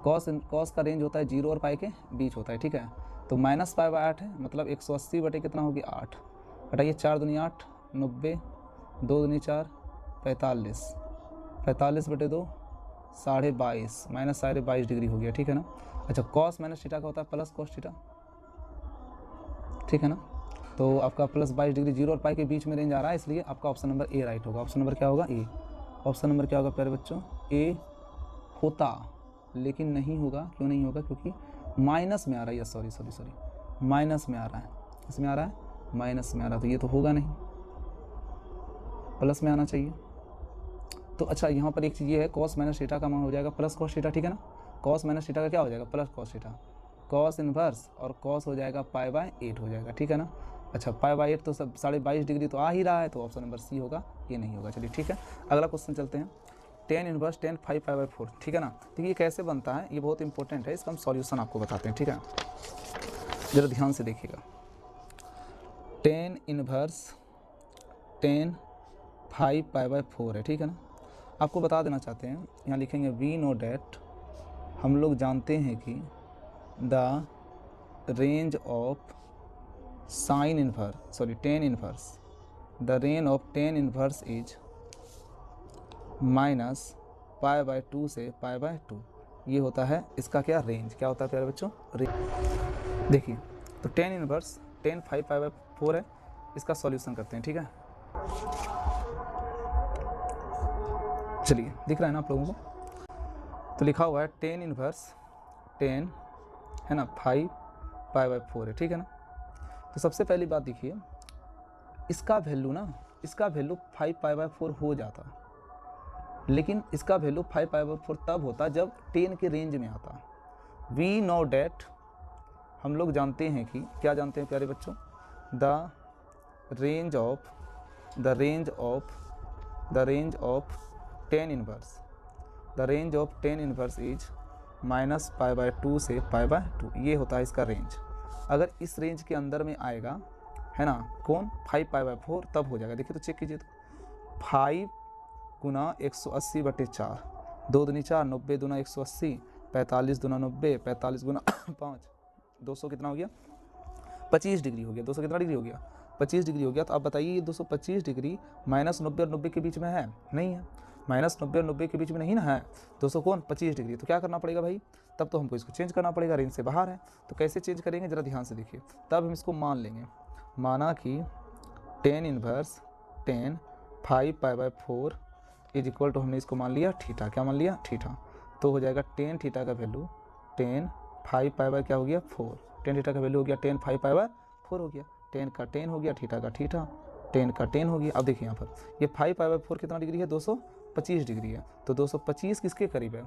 कॉस का रेंज होता है 0 और पाई के बीच होता है, ठीक है। तो -पाई/8 है, मतलब 180 बटे कितना होगी 8, हटाइए 4 दूनी 8 90, 2 दूनी 4 45, 45 बटे 2 22.5, माइनस 22.5 डिग्री हो गया, ठीक है ना। अच्छा कॉस माइनस थीटा का होता है प्लस कॉस थीटा, ठीक है ना। तो आपका प्लस 22 डिग्री 0 और पाई के बीच में रेंज आ रहा है, इसलिए आपका ऑप्शन नंबर ए राइट होगा। ऑप्शन नंबर क्या होगा, ए। ऑप्शन नंबर क्या होगा प्यारे बच्चों, ए होता, लेकिन नहीं होगा, क्यों नहीं होगा, क्योंकि माइनस में आ रहा है, सॉरी माइनस में आ रहा है, इसमें आ रहा है माइनस में आ रहा है, तो ये तो होगा नहीं, प्लस में आना चाहिए। तो अच्छा यहाँ पर एक चीज़ ये है, कॉस माइनस थीटा का मान हो जाएगा प्लस कॉस थीटा, ठीक है ना। कॉस माइनस थीटा का क्या हो जाएगा, plus cos theta, cos inverse और कॉस हो जाएगा पाई/8 हो जाएगा, ठीक है ना। अच्छा पाई/8 तो सब 22.5 डिग्री तो आ ही रहा है, तो ऑप्शन नंबर सी होगा, ये नहीं होगा। चलिए ठीक है, अगला क्वेश्चन चलते हैं। टेन इनवर्स टेन 5 पाई/4, ठीक है ना। देखिए ये कैसे बनता है, ये बहुत इंपॉर्टेंट है, इसका हम सॉल्यूशन आपको बताते हैं, ठीक है, जरा ध्यान से देखिएगा। टेन इनवर्स टेन 5 पाई/4 है, ठीक है ना। आपको बता देना चाहते हैं, यहाँ लिखेंगे वी नो डैट, हम लोग जानते हैं कि the range of sine inverse tan inverse, the range of tan inverse is minus pi से पाई/2, ये होता है इसका क्या रेंज, क्या होता है प्यारे बच्चों, रेंज। देखिए तो टेन इनवर्स टेन 5/4 है, इसका सॉल्यूशन करते हैं, ठीक है। चलिए दिख रहा है ना आप लोगों को, तो लिखा हुआ है टेन इनवर्स 10 है ना 5/4 है, ठीक है ना। तो सबसे पहली बात देखिए, इसका वैल्यू 5/4 हो जाता, लेकिन इसका वैल्यू 5/4 तब होता जब 10 के रेंज में आता। वी नो डैट, हम लोग जानते हैं कि, क्या जानते हैं प्यारे बच्चों, the range of 10 inverse is -π/2 से π/2, ये होता है इसका रेंज। अगर इस रेंज के अंदर में आएगा, है ना, कौन 5/4, तब हो जाएगा। देखिए तो चेक कीजिए, तो 5 गुना 180/4, 2 दूनी 4, 90 दूना 180, 45 दूना 90, 45 गुना 5, 200 कितना हो गया, 25 डिग्री हो गया। 200 कितना डिग्री हो गया, 25 डिग्री हो गया। तो आप बताइए ये 225 डिग्री -90 और 90 के बीच में है, नहीं है, -90 और 90 के बीच में नहीं ना है, 200 कौन 25 डिग्री। तो क्या करना पड़ेगा भाई, तब तो हमको इसको चेंज करना पड़ेगा, रेंज से बाहर है। तो कैसे चेंज करेंगे ज़रा ध्यान से देखिए, तब हम इसको मान लेंगे। माना कि 10 इनवर्स 10 5/4 इज इक्वल टू, हमने इसको मान लिया थीटा, क्या मान लिया, थीटा। तो हो जाएगा 10 थीटा का वैल्यू 10 5/4 क्या हो गया 4, 10 थीटा का वैल्यू हो गया 10 5/4 हो गया, 10 का 10 हो गया, थीटा का थीटा, 10 का 10 हो गया। अब देखिए यहाँ पर ये 5/4 कितना डिग्री है, 225 डिग्री है। तो 225 किसके करीब है,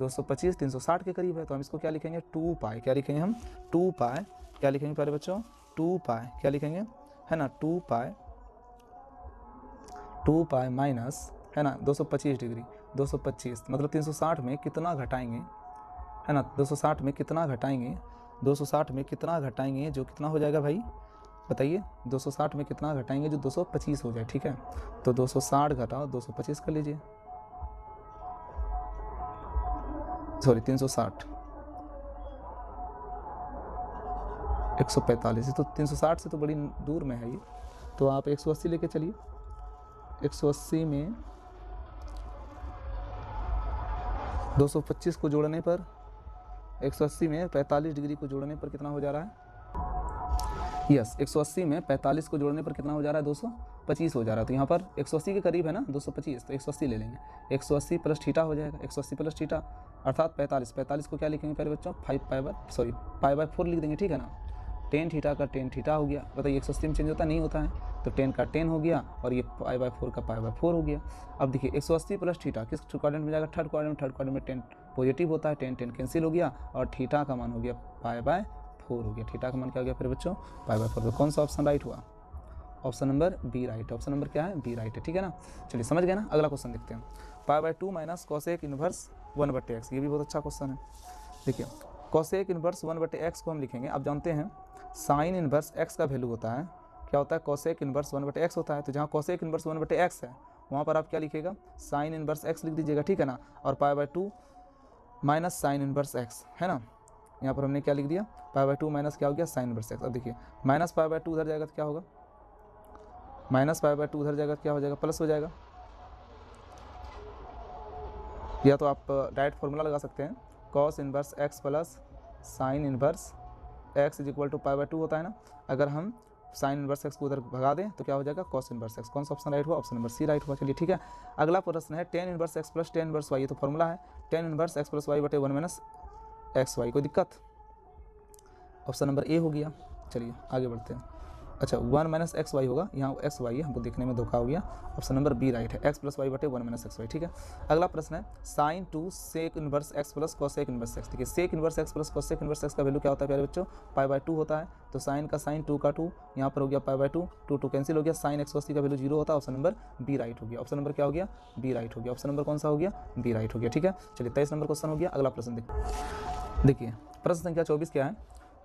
225 360 के करीब है। तो हम इसको क्या लिखेंगे, 2π, क्या लिखेंगे हम, 2π, क्या लिखेंगे प्यारे बच्चों, 2π, क्या लिखेंगे, है ना, 2π माइनस, है ना, 225 डिग्री, 225 मतलब 360 में कितना घटाएंगे, है ना, 260 में कितना घटाएंगे, 260 में कितना घटाएंगे, जो कितना हो जाएगा भाई बताइए, 260 में कितना घटाएंगे जो 225 हो जाए, ठीक है। तो 260 घटाओ 225 कर लीजिए, सॉरी 360, 145, तो 360 से तो बड़ी दूर में है ये। तो आप 180 लेके चलिए, 180 में 225 को जोड़ने पर, 180 में 45 डिग्री को जोड़ने पर कितना हो जा रहा है, यस 180 में 45 को जोड़ने पर कितना हो जा रहा है, 225 हो जा रहा है। तो यहाँ पर 180 के करीब है ना 225, तो 180 ले लेंगे, 180 प्लस थीटा हो जाएगा, 180 प्लस थीटा अर्थात 45 को क्या लिखेंगे प्यारे बच्चों, 5/4 लिख देंगे, ठीक है ना। 10 थीटा का 10 थीटा हो गया, बताइए 180 में चेंज होता नहीं होता है, तो 10 का 10 हो गया और ये 5/4 का 5/4 हो गया। अब देखिए 180 प्लस थीटा किस क्वाड्रेंट में जाएगा, थर्ड क्वाड्रेंट में 10 पॉजिटिव होता है, 10 कैंसिल हो गया और थीटा का मान हो गया 5/4 हो गया। थीटा का मान क्या हो गया फिर बच्चों, 5/4। तो कौन सा ऑप्शन राइट हुआ, option number B right, option number क्या है, बी राइट है, ठीक है ना। चलिए समझ गए ना। अगला क्वेश्चन देखते हैं, 5/2 माइनस कोसेक इनवर्स 1/x, ये भी बहुत अच्छा क्वेश्चन है। देखिए कोसेक इनवर्स 1/x को हम लिखेंगे, आप जानते हैं साइन इनवर्स x का वैल्यू होता है, क्या होता है, कोसेक इनवर्स 1/x होता है। तो जहाँ कोसेक इनवर्स 1/x है वहाँ पर आप क्या लिखेगा, साइन इनवर्स x लिख दीजिएगा, ठीक है ना। और 5/2 माइनस साइन इनवर्स x, है ना, यहाँ पर हमने क्या लिख दिया, 5/2 माइनस क्या हो गया, साइन इनवर्स x। अब देखिए माइनस 5/2 उधर जाएगा तो क्या होगा, माइनस 5/2 उधर जाएगा तो क्या हो जाएगा, प्लस हो जाएगा। या तो आप डायरेक्ट फॉर्मूला लगा सकते हैं, cos inverse x plus sine inverse x is equal to 5/2 होता है ना। अगर हम साइन इनवर्स x को उधर भगा दें तो क्या हो जाएगा, कॉस इनवर्स x। कौन सा ऑप्शन राइट हुआ, ऑप्शन नंबर सी राइट हुआ। चलिए ठीक है, अगला प्रश्न है 10 inverse x plus 10 inverse y, ये तो फॉर्मूला है 10 इनवर्स x प्लस y बटे 1 माइनस XY। कोई दिक्कत, ऑप्शन नंबर ए हो गया। चलिए आगे बढ़ते हैं। अच्छा 1 माइनस XY होगा, यहाँ XY है, हमको देखने में धोखा हो गया, ऑप्शन नंबर बी राइट है, x प्लस वाई बटे 1 माइनस XY, ठीक है। अगला प्रश्न है sine 2 sec inverse x plus cosec inverse x। देखिए sec inverse x plus cosec inverse x का वैल्यू क्या होता है प्यारे बच्चों, 5/2 होता है। तो साइन का साइन 2 का 2 यहाँ पर हो गया 5/2, 2 कैंसिल हो गया, साइन 180 का वैल्यू 0 होता है, ऑप्शन नंबर बी राइट हो गया। ऑप्शन नंबर क्या हो गया, बी राइट हो गया। ऑप्शन नंबर कौन सा हो गया, बी राइट हो गया, ठीक है। चलिए 23 नंबर क्वेश्चन हो गया। अगला प्रश्न देखिए प्रश्न संख्या 24 क्या है,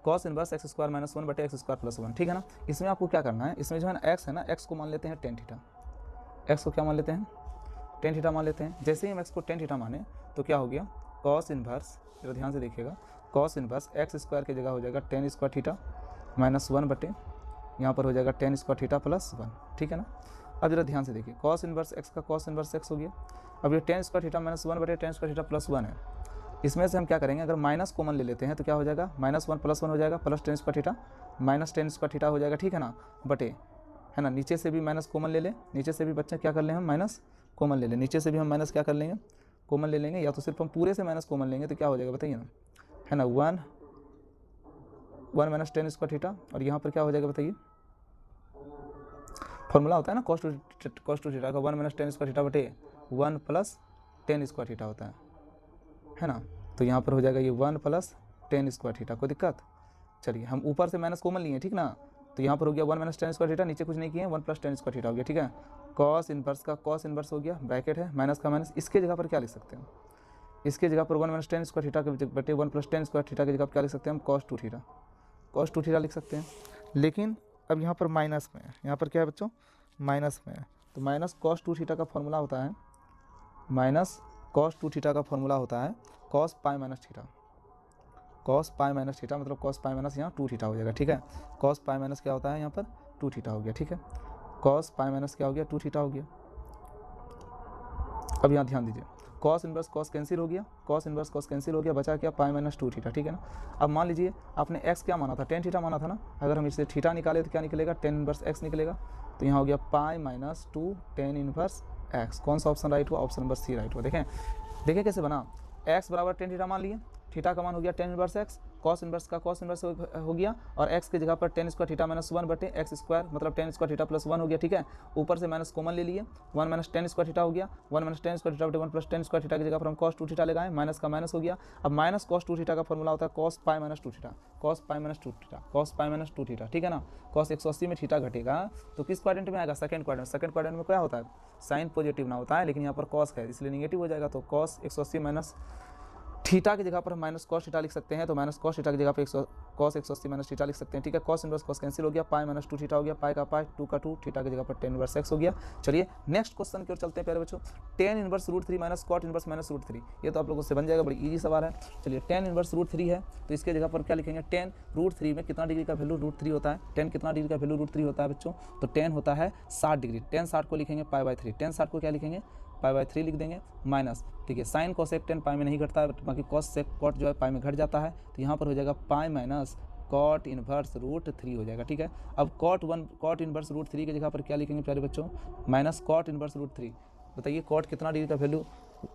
cos inverse x square minus 1 बटे x स्क्वायर प्लस 1, ठीक है ना। इसमें आपको क्या करना है, इसमें जो है ना x है ना, x को मान लेते हैं tan थीटा, x को क्या मान लेते हैं, tan थीटा मान लेते हैं। जैसे ही हम x को tan थीटा माने तो क्या हो गया, कॉस इनवर्स, जरा ध्यान से देखिएगा, कॉस इनवर्स x स्क्वायर की जगह हो जाएगा tan स्क्वायर थीटा माइनस 1 बटे यहाँ पर हो जाएगा tan स्क्वायर थीटा प्लस 1, ठीक है ना। अब जरा ध्यान से देखिए, कॉस इनवर्स x का कॉस इनवर्स x हो गया। अब ये tan स्क्वायर थीटा माइनस 1 बटे tan स्क्वायर थीटा प्लस 1 है, इसमें से हम क्या करेंगे, अगर माइनस कॉमन ले लेते हैं तो क्या हो जाएगा, -1 + 1 हो जाएगा, plus ten square theta minus ten square theta हो जाएगा, ठीक है ना, बटे, है ना, नीचे से भी माइनस कॉमन ले लें, नीचे से भी बच्चे क्या कर लें हम माइनस कॉमन ले लें, नीचे से भी हम माइनस क्या कर लेंगे कॉमन ले लेंगे, या तो सिर्फ हम पूरे से माइनस कॉमन लेंगे तो क्या हो जाएगा बताइए ना, है ना, 1 माइनस टेन स्क्वायर थीटा, और यहाँ पर क्या हो जाएगा बताइए, फॉर्मूला होता है ना कॉस टू थीटा का, 1 माइनस टेन स्क्वायर थीटा बटे 1 + 10 स्क्वायर थीटा होता है ना, तो यहाँ पर हो जाएगा ये 1 + 10 स्क्वायर थीटा, कोई दिक्कत। चलिए हम ऊपर से माइनस कॉमन लिए, ठीक ना, तो यहाँ पर हो गया 1 माइनस 10 स्क्वायर थीटा, नीचे कुछ नहीं किए, 1 + 10 स्क्वायर थीटा हो गया, ठीक है। कॉस इनवर्स का कॉस इनवर्स हो गया, ब्रैकेट है, माइनस का माइनस, इसके जगह पर क्या लिख सकते हैं, इसके जगह पर 1 माइनस 10 स्क्वायर थीटा के बटे 1 + 10 स्क्वायर थीटा की जगह पर क्या लिख सकते हैं हम, cos 2 थीटा, cos 2 थीटा लिख सकते हैं। लेकिन अब यहाँ पर माइनस में है, यहाँ पर क्या है बच्चों, माइनस में है, तो माइनस cos 2 थीटा का फॉर्मूला होता है, माइनस cos 2 थीटा का फॉर्मूला होता है cos pi minus theta, cos pi minus theta मतलब cos पाई माइनस यहाँ 2 थीटा हो जाएगा, ठीक है। cos पाई माइनस क्या होता है यहाँ पर 2 थीटा हो गया, ठीक है, cos पाई माइनस क्या हो गया 2 थीटा हो गया। अब यहाँ ध्यान दीजिए, cos इनवर्स cos कैंसिल हो गया, cos इनवर्स cos कैंसिल हो गया, बचा क्या पाई माइनस 2 थीटा, ठीक है ना। अब मान लीजिए आपने x क्या माना था, tan थीटा माना था ना, अगर हम इसे थीटा निकाले तो क्या निकलेगा, tan इनवर्स x निकलेगा, तो यहाँ हो गया pi minus 2 tan inverse x। कौन सा ऑप्शन राइट हुआ, ऑप्शन नंबर सी राइट हुआ। देखें कैसे बना, x बराबर tan थीटा मान लिए, थीटा का मान हो गया tan inverse x, cos inverse का cos इनवर्स हो गया, और x की जगह पर tan स्क्वायर थीटा माइनस 1 बटे x स्क्वायर मतलब tan स्क्वायर थीटा प्लस 1 हो गया, ठीक है। ऊपर से माइनस कॉमन ले लिए, 1 माइनस tan स्क्वायर थीटा हो गया, 1 माइनस tan स्क्वायर थीटा बटे 1 + tan स्क्वायर थीटा की जगह पर हम cos 2 थीटा लगाएं, माइनस का माइनस हो गया। अब माइनस cos 2 थीटा का फॉर्मूला होता है cos pi minus 2 theta, cos pi minus 2 theta, cos pi minus 2 theta, ठीक है ना। cos 180 में थीटा घटेगा तो किस क्वाड्रेंट में आएगा, सेकंड क्वाड्रेंट। सेकंड क्वाड्रेंट में क्या होता है, साइन पॉजिटिव ना होता है, लेकिन यहाँ पर cos है इसलिए निगेटिव हो जाएगा, तो cos 180 माइनस थीटा की जगह पर हम माइनस cos थीटा लिख सकते हैं, तो माइनस cos थीटा की जगह पर cos 180 माइनस थीटा लिख सकते हैं, ठीक है। cos इनवर्स cos कैंसिल हो गया, पाई माइनस 2 थीटा हो गया, पाई का पाई 2 का 2, थीटा की जगह पर tan इनवर्स x हो गया। चलिए नेक्स्ट क्वेश्चन की ओर चलते हैं प्यारे बच्चों, tan inverse √3 minus cot inverse minus √3, ये तो आप लोगों से बन जाएगा, बड़ी इजी सवाल है। चलिए tan इनवर्स √3 है तो इसके जगह पर क्या लिखेंगे, tan √3 में कितना डिग्री का वैल्यू √3 होता है, tan कितना डिग्री का वैल्यू √3 होता है बच्चों, तो tan होता है 60 डिग्री, tan 60 को लिखेंगे π/3, tan 60 को क्या लिखेंगे π/3 लिख देंगे, माइनस, ठीक है, साइन कोसेक tan पाई में नहीं घटता है, बाकी कॉस सेक कॉट जो है पाई में घट जाता है, तो यहाँ पर हो जाएगा पाई माइनस कॉट इनवर्स √3 हो जाएगा, ठीक है। अब कॉट इनवर्स √3 की जगह पर क्या लिखेंगे प्यारे बच्चों, माइनस कॉट इनवर्स √3। बताइए कॉट कितना डिग्री का वैल्यू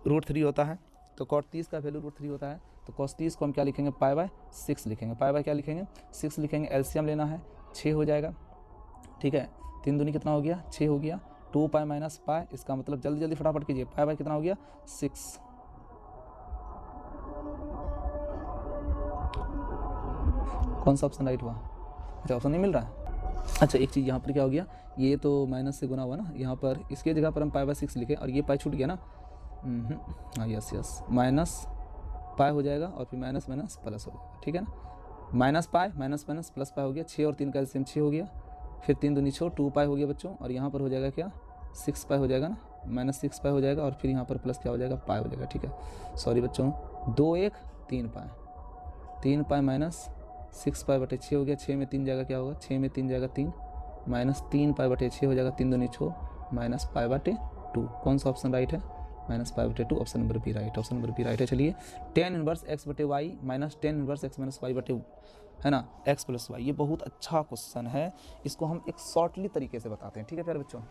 √3 होता है, तो कॉट 30 का वैल्यू √3 होता है, तो cos 30 को हम क्या लिखेंगे π/6 लिखेंगे, π/ क्या लिखेंगे 6 लिखेंगे, एलसीएम लेना है 6 हो जाएगा, ठीक है, 3 दूनी कितना हो गया 6 हो गया, 2 पाई माइनस पाई, इसका मतलब जल्दी जल्दी फटाफट कीजिए, π/, कितना हो गया 6। कौन सा ऑप्शन राइट हुआ, अच्छा ऑप्शन नहीं मिल रहा है। अच्छा एक चीज़ यहाँ पर क्या हो गया, ये तो माइनस से गुना हुआ ना, यहाँ पर इसके जगह पर हम π/6 लिखे और ये पाई छूट गया ना, हाँ यस माइनस पाई हो जाएगा और फिर माइनस माइनस प्लस हो जाएगा, ठीक है ना, minus pi minus minus plus pi हो गया, 6 और 3 का एलसीएम 6 हो गया, फिर 3 दूनी 6 2 पाई हो गया बच्चों, और यहाँ पर हो जाएगा क्या 6 पाई हो जाएगा ना, माइनस 6 पाई हो जाएगा, और फिर यहाँ पर प्लस क्या हो जाएगा पाई हो जाएगा, ठीक है। सॉरी बच्चों 2 1 3 पाई, 3 पाई माइनस 6 पाई बटे 6 हो गया, 6 में 3 जाएगा क्या होगा, 6 में 3 जाएगा 3, माइनस 3 पाई बटे 6 हो जाएगा, 3 दूनी 6 माइनस पाई बटे 2। कौन सा ऑप्शन राइट है, माइनस पाई बटे 2, option number B right, option number B right है। चलिए tan इनवर्स x बटे y minus tan inverse x minus y बटे, है ना, x प्लस वाई, ये बहुत अच्छा क्वेश्चन है, इसको हम एक शॉर्टली तरीके से बताते हैं, ठीक है प्यारे बच्चों,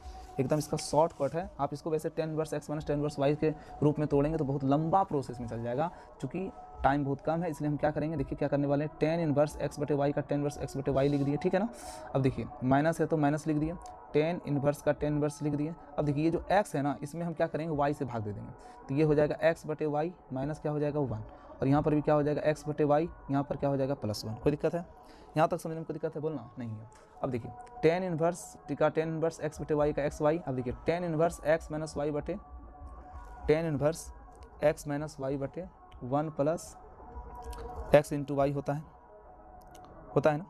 एकदम इसका शॉर्टकट है। आप इसको वैसे tan inverse x minus tan inverse y के रूप में तोड़ेंगे तो बहुत लंबा प्रोसेस में चल जाएगा, क्योंकि टाइम बहुत कम है, इसलिए हम क्या करेंगे, देखिए क्या करने वाले हैं, tan इनवर्स x बटे वाई का tan इनवर्स x बटे वाई लिख दिए, ठीक है ना। अब देखिए माइनस है तो माइनस लिख दिए, tan इनवर्स का tan इनवर्स लिख दिए। अब देखिए ये जो x है ना, इसमें हम क्या करेंगे y से भाग दे देंगे, तो ये हो जाएगा x बटे वाई माइनस क्या हो जाएगा 1, और यहाँ पर भी क्या हो जाएगा x बटे वाई, यहाँ पर क्या हो जाएगा +1। कोई दिक्कत है, यहाँ तक समझने में कोई दिक्कत है, बोलना नहीं है। अब देखिए tan इनवर्स का tan इनवर्स x बटे वाई का एक्स वाई, अब देखिए tan inverse x minus y बटे tan inverse x minus y बटे 1 प्लस x इंटू वाई होता है ना।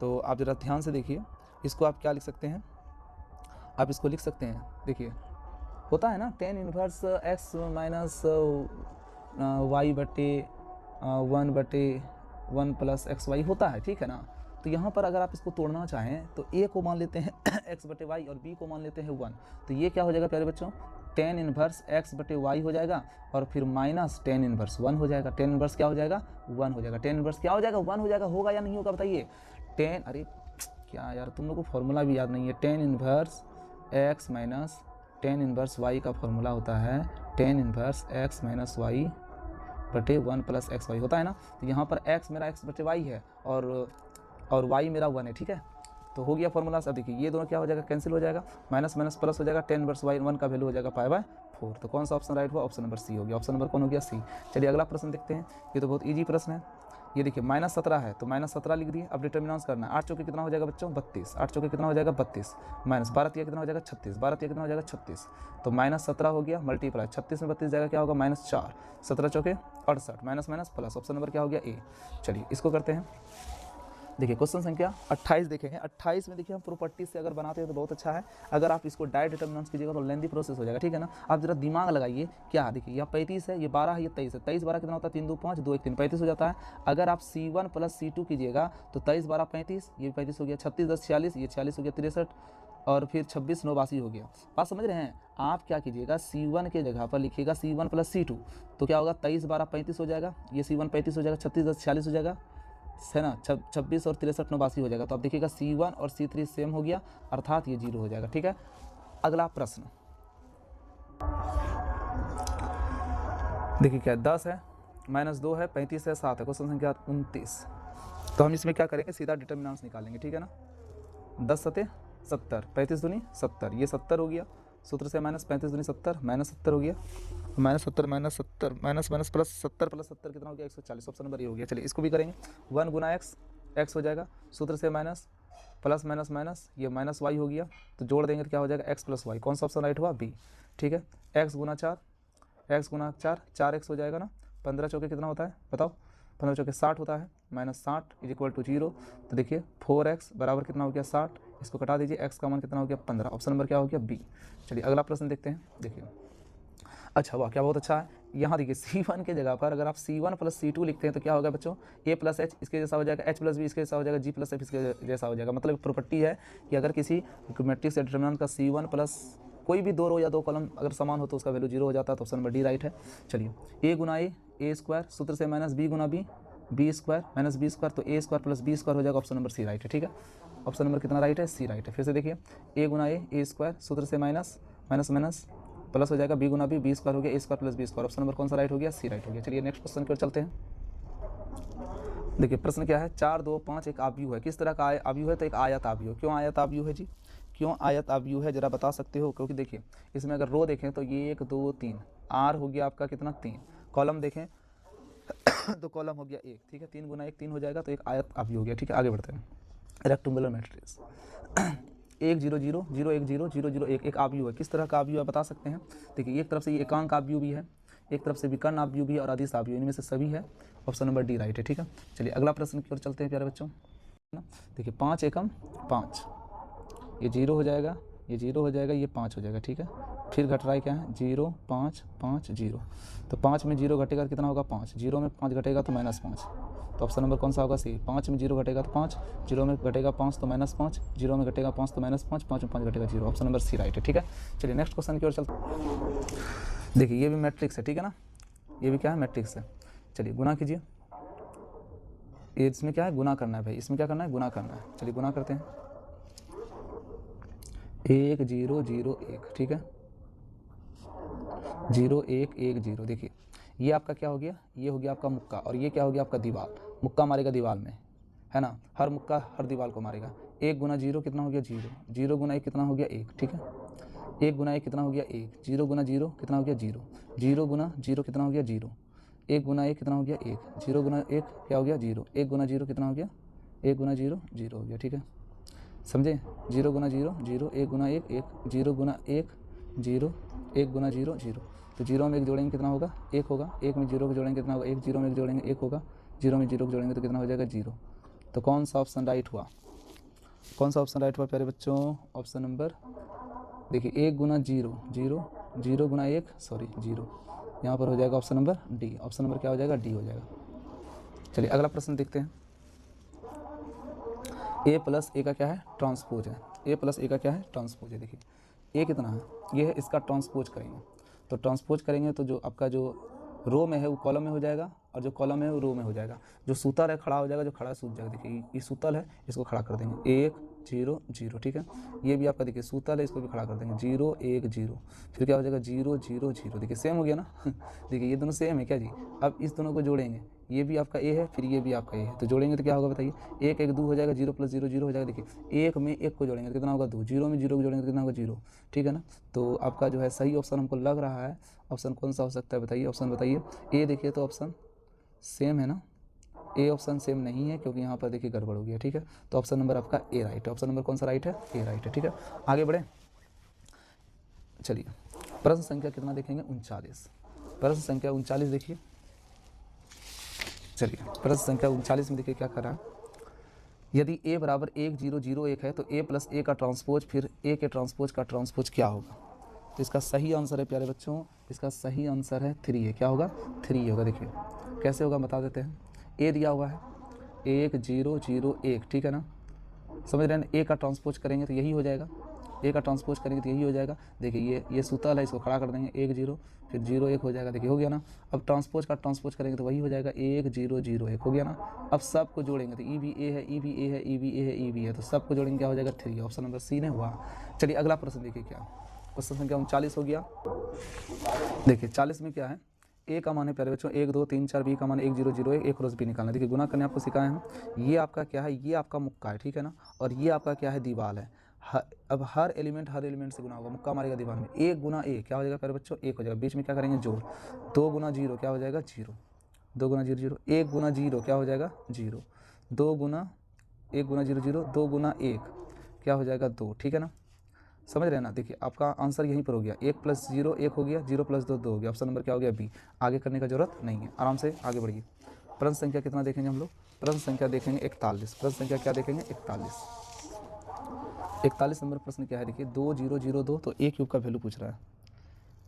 तो आप ज़रा ध्यान से देखिए, इसको आप क्या लिख सकते हैं, आप इसको लिख सकते हैं, देखिए होता है ना tan inverse x minus y बटे 1 प्लस एक्स वाई होता है, ठीक है ना। तो यहाँ पर अगर आप इसको तोड़ना चाहें तो a को मान लेते हैं x बटे वाई और b को मान लेते हैं 1, तो ये क्या हो जाएगा प्यारे बच्चों, टेन इनवर्स एक्स बटे वाई हो जाएगा और फिर माइनस टेन इनवर्स 1 हो जाएगा। टेन इनवर्स क्या हो जाएगा 1 हो जाएगा। टेन इनवर्स क्या हो जाएगा 1 हो जाएगा। होगा या नहीं होगा बताइए। टेन, अरे क्या यार तुम लोग को फॉर्मूला भी याद नहीं है। Tan inverse x minus tan inverse y का फॉर्मूला होता है tan inverse x minus y बटे 1 प्लस एक्स वाई होता है ना। तो यहाँ पर एक्स मेरा एक्स बटे वाई है और वाई मेरा 1 है, ठीक है। तो हो गया फॉर्मूला। अब देखिए ये दोनों क्या हो जाएगा, कैंसिल हो जाएगा, माइनस माइनस प्लस हो जाएगा, टेन इनवर्स वाई 1 का वैल्यू हो जाएगा पाई बाय 4। तो कौन सा ऑप्शन राइट हुआ, ऑप्शन नंबर सी हो गया। ऑप्शन नंबर कौन हो गया, सी। चलिए अगला प्रश्न देखते हैं। ये तो बहुत ईजी प्रश्न है। ये देखिए -17 है तो -17 लिख दिए। अब डिटर्मिनेंट करना है। 8 चौके कितना हो जाएगा बच्चों 32। 8 चौके कितना हो जाएगा 32 माइनस 12 तिया कितना हो जाएगा 36। 12 तिया कितना हो जाएगा 36। तो -17 हो गया मल्टीप्लाई 36 में 32 जाएगा क्या होगा -4। 17 चौके 68 minus minus plus. Option number क्या हो गया ए। चलिए इसको करते हैं। देखिए क्वेश्चन संख्या 28 देखेंगे। 28 में देखिए हम प्रॉपर्टी से अगर बनाते हैं तो बहुत अच्छा है। अगर आप इसको डायरेक्ट डिटर्मिनेंट्स कीजिएगा तो लेंदी प्रोसेस हो जाएगा, ठीक है ना। आप जरा दिमाग लगाइए। क्या देखिए यह 35 है, ये 12 है, ये 23 है। 23 12 कितना होता है 3 2 5 2 1 3 35 हो जाता है। अगर आप C1 प्लस C2 कीजिएगा तो 23 12 35, ये 35 हो गया। 36 10 46, ये 46 हो गया 63 और फिर 26 9 82 हो गया। बात समझ रहे हैं। आप क्या कीजिएगा C1 के जगह पर लिखिएगा C1 प्लस C2 तो क्या होगा 23 12 35 हो जाएगा, ये C1 35 हो जाएगा, 36 10 46 हो जाएगा, है ना। 26 और 63 89 हो जाएगा। तो आप देखिएगा C1 और C3 सेम हो गया अर्थात ये 0 हो जाएगा, ठीक है। अगला प्रश्न देखिए क्या 10 है -2 है 35 है 7 है। क्वेश्चन संख्या 29। तो हम इसमें क्या करेंगे सीधा डिटर्मिनेंट्स निकालेंगे, ठीक है ना। 10 सते 70 35 दूनी 70, ये 70 हो गया। सूत्र से माइनस 35 दूनी 70 -70 हो गया। -70 -70 माइनस प्लस 70 प्लस 70 कितना हो गया 140। ऑप्शन नंबर ये हो गया। चलिए इसको भी करेंगे। 1 गुना एक्स हो जाएगा। सूत्र से माइनस प्लस माइनस माइनस ये माइनस वाई हो गया। तो जोड़ देंगे तो क्या हो जाएगा एक्स प्लस वाई। कौन सा ऑप्शन राइट हुआ बी, ठीक है। एक्स गुना 4 4x हो जाएगा ना। 15 चौके कितना होता है बताओ, 15 चौके 60 होता है। -60 इज इक्वल टू 0। तो देखिए 4x बराबर कितना हो गया 60। इसको कटा दीजिए, x का मान कितना हो गया 15। ऑप्शन नंबर क्या हो गया बी। चलिए अगला प्रश्न देखते हैं। देखिए अच्छा वाह क्या बहुत अच्छा है। यहाँ देखिए C1 के जगह पर अगर आप C1 प्लस C2 लिखते हैं तो क्या होगा बच्चों A प्लस एच इसके जैसा हो जाएगा, H प्लस बी इसके जैसा हो जाएगा, G प्लस एफ इसके जैसा हो जाएगा। मतलब प्रॉपर्टी है कि अगर किसी मैट्रिक्स या डिटरमिनेंट का C1 प्लस कोई भी 2 रो या 2 कॉलम अगर समान हो तो उसका वैल्यू 0 हो जाता है। तो ऑप्शन नंबर डी राइट है। चलिए A गुना ए स्क्वायर सूत्र से माइनस बी गुना B square minus B square तो A square plus B square हो जाएगा। ऑप्शन नंबर सी राइट है, ठीक है। ऑप्शन नंबर कितना राइट है सी राइट है। फिर से देखिए A गुना ए स्क्वायर सूत्र से माइनस माइनस प्लस हो जाएगा बी गुना बी स्क्वायर हो गया, A square plus B square. Option number कौन सा राइट हो गया सी राइट हो गया। चलिए नेक्स्ट क्वेश्चन की ओर चलते हैं। देखिए प्रश्न क्या है 4 2 5 एक आव्यूह है। किस तरह का आव्यूह है तो एक आयत आव्यूह। क्यों आयत आव्यूह है जी, क्यों आयत आव्यूह है जरा बता सकते हो। क्योंकि देखिए इसमें अगर रो देखें तो ये 1 2 3 आर हो गया आपका कितना 3। कॉलम देखें तो कॉलम हो गया 1, ठीक है। 3 गुना 1 3 हो जाएगा तो एक आयत आव्यूह हो गया, ठीक है। आगे बढ़ते हैं। रेक्टेंगुलर मैट्रिक्स 1 0 0 0 1 0 0 0 1 एक आव्यूह है। किस तरह का आव्यूह है बता सकते हैं। देखिए एक तरफ से ये एकांक आव्यूह भी है, एक तरफ से विकर्ण आव्यूह भी है और अदिश आव्यूह, इनमें से सभी है। ऑप्शन नंबर डी राइट है, ठीक है। चलिए अगला प्रश्न की ओर चलते हैं प्यारे बच्चों। देखिए 5 एकम 5 ये 0 हो जाएगा, ये 0 हो जाएगा, ये 5 हो जाएगा, ठीक है। फिर घट रहा है क्या है 0 5 5 0। तो 5 में 0 घटेगा कितना होगा 5, 0 में 5 घटेगा तो -5। तो ऑप्शन नंबर कौन सा होगा सी। 5 में 0 घटेगा तो 5, 0 में घटेगा 5 तो -5, 0 में घटेगा 5 तो -5, 5 में 5 घटेगा 0। ऑप्शन नंबर सी राइट है, ठीक है। चलिए नेक्स्ट क्वेश्चन की ओर चलते हैं। देखिए ये भी मैट्रिक्स है, ठीक है ना। ये भी क्या है मैट्रिक्स है। चलिए गुना कीजिए। इसमें क्या है गुना करना है भाई, इसमें क्या करना है गुना करना है। चलिए गुना करते हैं 1 0 0 1, ठीक है। 0 1 1 0। देखिए ये आपका क्या हो गया, ये हो गया आपका मुक्का और ये क्या हो गया आपका दीवार। मुक्का मारेगा दीवार में, है ना। हर मुक्का हर दीवार को मारेगा। 1 गुना 0 कितना हो गया 0, 0 गुना 1 कितना हो गया 1, ठीक है। 1 गुना 1 कितना हो गया 1, 0 गुना 0 कितना हो गया 0, 0 गुना 0 कितना हो गया 0, 1 गुना 1 कितना हो गया 1, 0 गुना 1 क्या हो गया 0, 1 गुना 0 कितना हो गया 1 गुना 0 0 हो गया, ठीक है। समझे 0 गुना 0 0, 1 गुना 1 1, 0 गुना 1 0, 1 गुना 0 0। तो 0 में 1 जोड़ेंगे कितना होगा 1 होगा, 1 में 0 को जोड़ेंगे कितना होगा 1, 0 में 1 जोड़ेंगे 1 होगा, 0 में 0 को जोड़ेंगे तो कितना हो जाएगा 0। तो कौन सा ऑप्शन राइट हुआ, कौन सा ऑप्शन राइट हुआ प्यारे बच्चों। ऑप्शन नंबर देखिए 1 गुना 0 0, 0 गुना 1 सॉरी 0, यहाँ पर हो जाएगा option number D. Option number क्या हो जाएगा डी हो जाएगा। चलिए अगला प्रश्न देखते हैं। ए प्लस ए का क्या है ट्रांसपोज है। ए प्लस ए का क्या है ट्रांसपोज है। देखिए ए कितना है ये है, इसका ट्रांसपोज करेंगे तो ट्रांसपोज करेंगे तो जो आपका जो रो में है वो कॉलम में हो जाएगा और जो कॉलम है वो रो में हो जाएगा। जो सूतल है खड़ा हो जाएगा, जो खड़ा सूत जाएगा। देखिए ये सूतल है, इसको खड़ा कर देंगे 1 0 0, ठीक है। ये भी आपका देखिए सूतल है, इसको भी खड़ा कर देंगे 0 1 0, फिर क्या हो जाएगा 0 0 0। देखिए सेम हो गया ना देखिए ये दोनों सेम है क्या जी। अब इस दोनों को जोड़ेंगे, ये भी आपका ए है, फिर ये भी आपका ए है, तो जोड़ेंगे तो क्या होगा बताइए। 1 1 2 हो जाएगा, 0 + 0 0 हो जाएगा। देखिए 1 में 1 को जोड़ेंगे तो कितना होगा 2, 0 में 0 को जोड़ेंगे तो कितना होगा 0, ठीक है ना। तो आपका जो है सही ऑप्शन हमको लग रहा है, ऑप्शन कौन सा हो सकता है बताइए, ऑप्शन बताइए। ए देखिए तो ऑप्शन सेम है ना, ए ऑप्शन सेम नहीं है क्योंकि यहाँ पर देखिए गड़बड़ हो गया, ठीक है। तो ऑप्शन नंबर आपका ए राइट है। ऑप्शन नंबर कौन सा राइट है, ए राइट है, ठीक है। आगे बढ़े, चलिए प्रश्न संख्या कितना देखेंगे 39। प्रश्न संख्या 39 देखिए, चलिए प्रश्न संख्या 39 में देखिए क्या कर रहा है। यदि a बराबर 1 0 0 1 है तो a प्लस a का ट्रांसपोज फिर a के ट्रांसपोज का ट्रांसपोज क्या होगा। तो इसका सही आंसर है प्यारे बच्चों, इसका सही आंसर है 3 है। क्या होगा 3 होगा। देखिए कैसे होगा बता देते हैं। a दिया हुआ है 1 0 0 1, ठीक है ना, समझ रहे हैं। a का ट्रांसपोज करेंगे तो यही हो जाएगा, a का ट्रांसपोज करेंगे तो यही हो जाएगा। देखिए ये सूतल है, इसको खड़ा कर देंगे 1 0 फिर 0 1 हो जाएगा। देखिए हो गया ना। अब ट्रांसपोज का ट्रांसपोज करेंगे तो वही हो जाएगा 1 0 0 1 हो गया ना। अब सबको जोड़ेंगे तो ई भी ए है, ई भी ए है, ई भी ए है, ई भी है, तो सबको जोड़ेंगे क्या हो जाएगा 3। ऑप्शन नंबर सी ने हुआ। चलिए अगला प्रश्न देखिए क्या क्वेश्चन संख्या 39 हो गया। देखिए 40 में क्या है, ए का मान है प्यारे बच्चों 1 2 3 4, बी का मान 1 0 0 1, ए क्रॉस बी निकालना। देखिए गुना करने आपको सिखाए हैं। ये आपका क्या है, ये आपका मुक्का है, ठीक है ना, और ये आपका क्या है दीवार है। अब हर एलिमेंट से गुना होगा, मुक्का मारेगा दीवार में। 1 गुना ए क्या हो जाएगा प्यारे बच्चों 1 हो जाएगा, बीच में क्या करेंगे जोड़। 2 गुना 0 क्या हो जाएगा 0, 2 गुना 0 0, 1 गुना 0 क्या हो जाएगा 0, 2 गुना 1 गुना 0 0, 2 गुना 1 क्या हो जाएगा 2, ठीक है ना, समझ रहे हैं ना। देखिए आपका आंसर यहीं पर हो गया, 1 + 0 1 हो गया, 0 + 2 2 हो गया। ऑप्शन नंबर क्या हो गया बी। आगे करने का जरूरत नहीं है, आराम से आगे बढ़िए। प्रश्न संख्या कितना देखेंगे हम लोग, प्रश्न संख्या देखेंगे 41। प्रश्न संख्या क्या देखेंगे 41। 41 नंबर प्रश्न क्या है देखिए 2 0 0 2, तो a क्यूब का वैल्यू पूछ रहा है।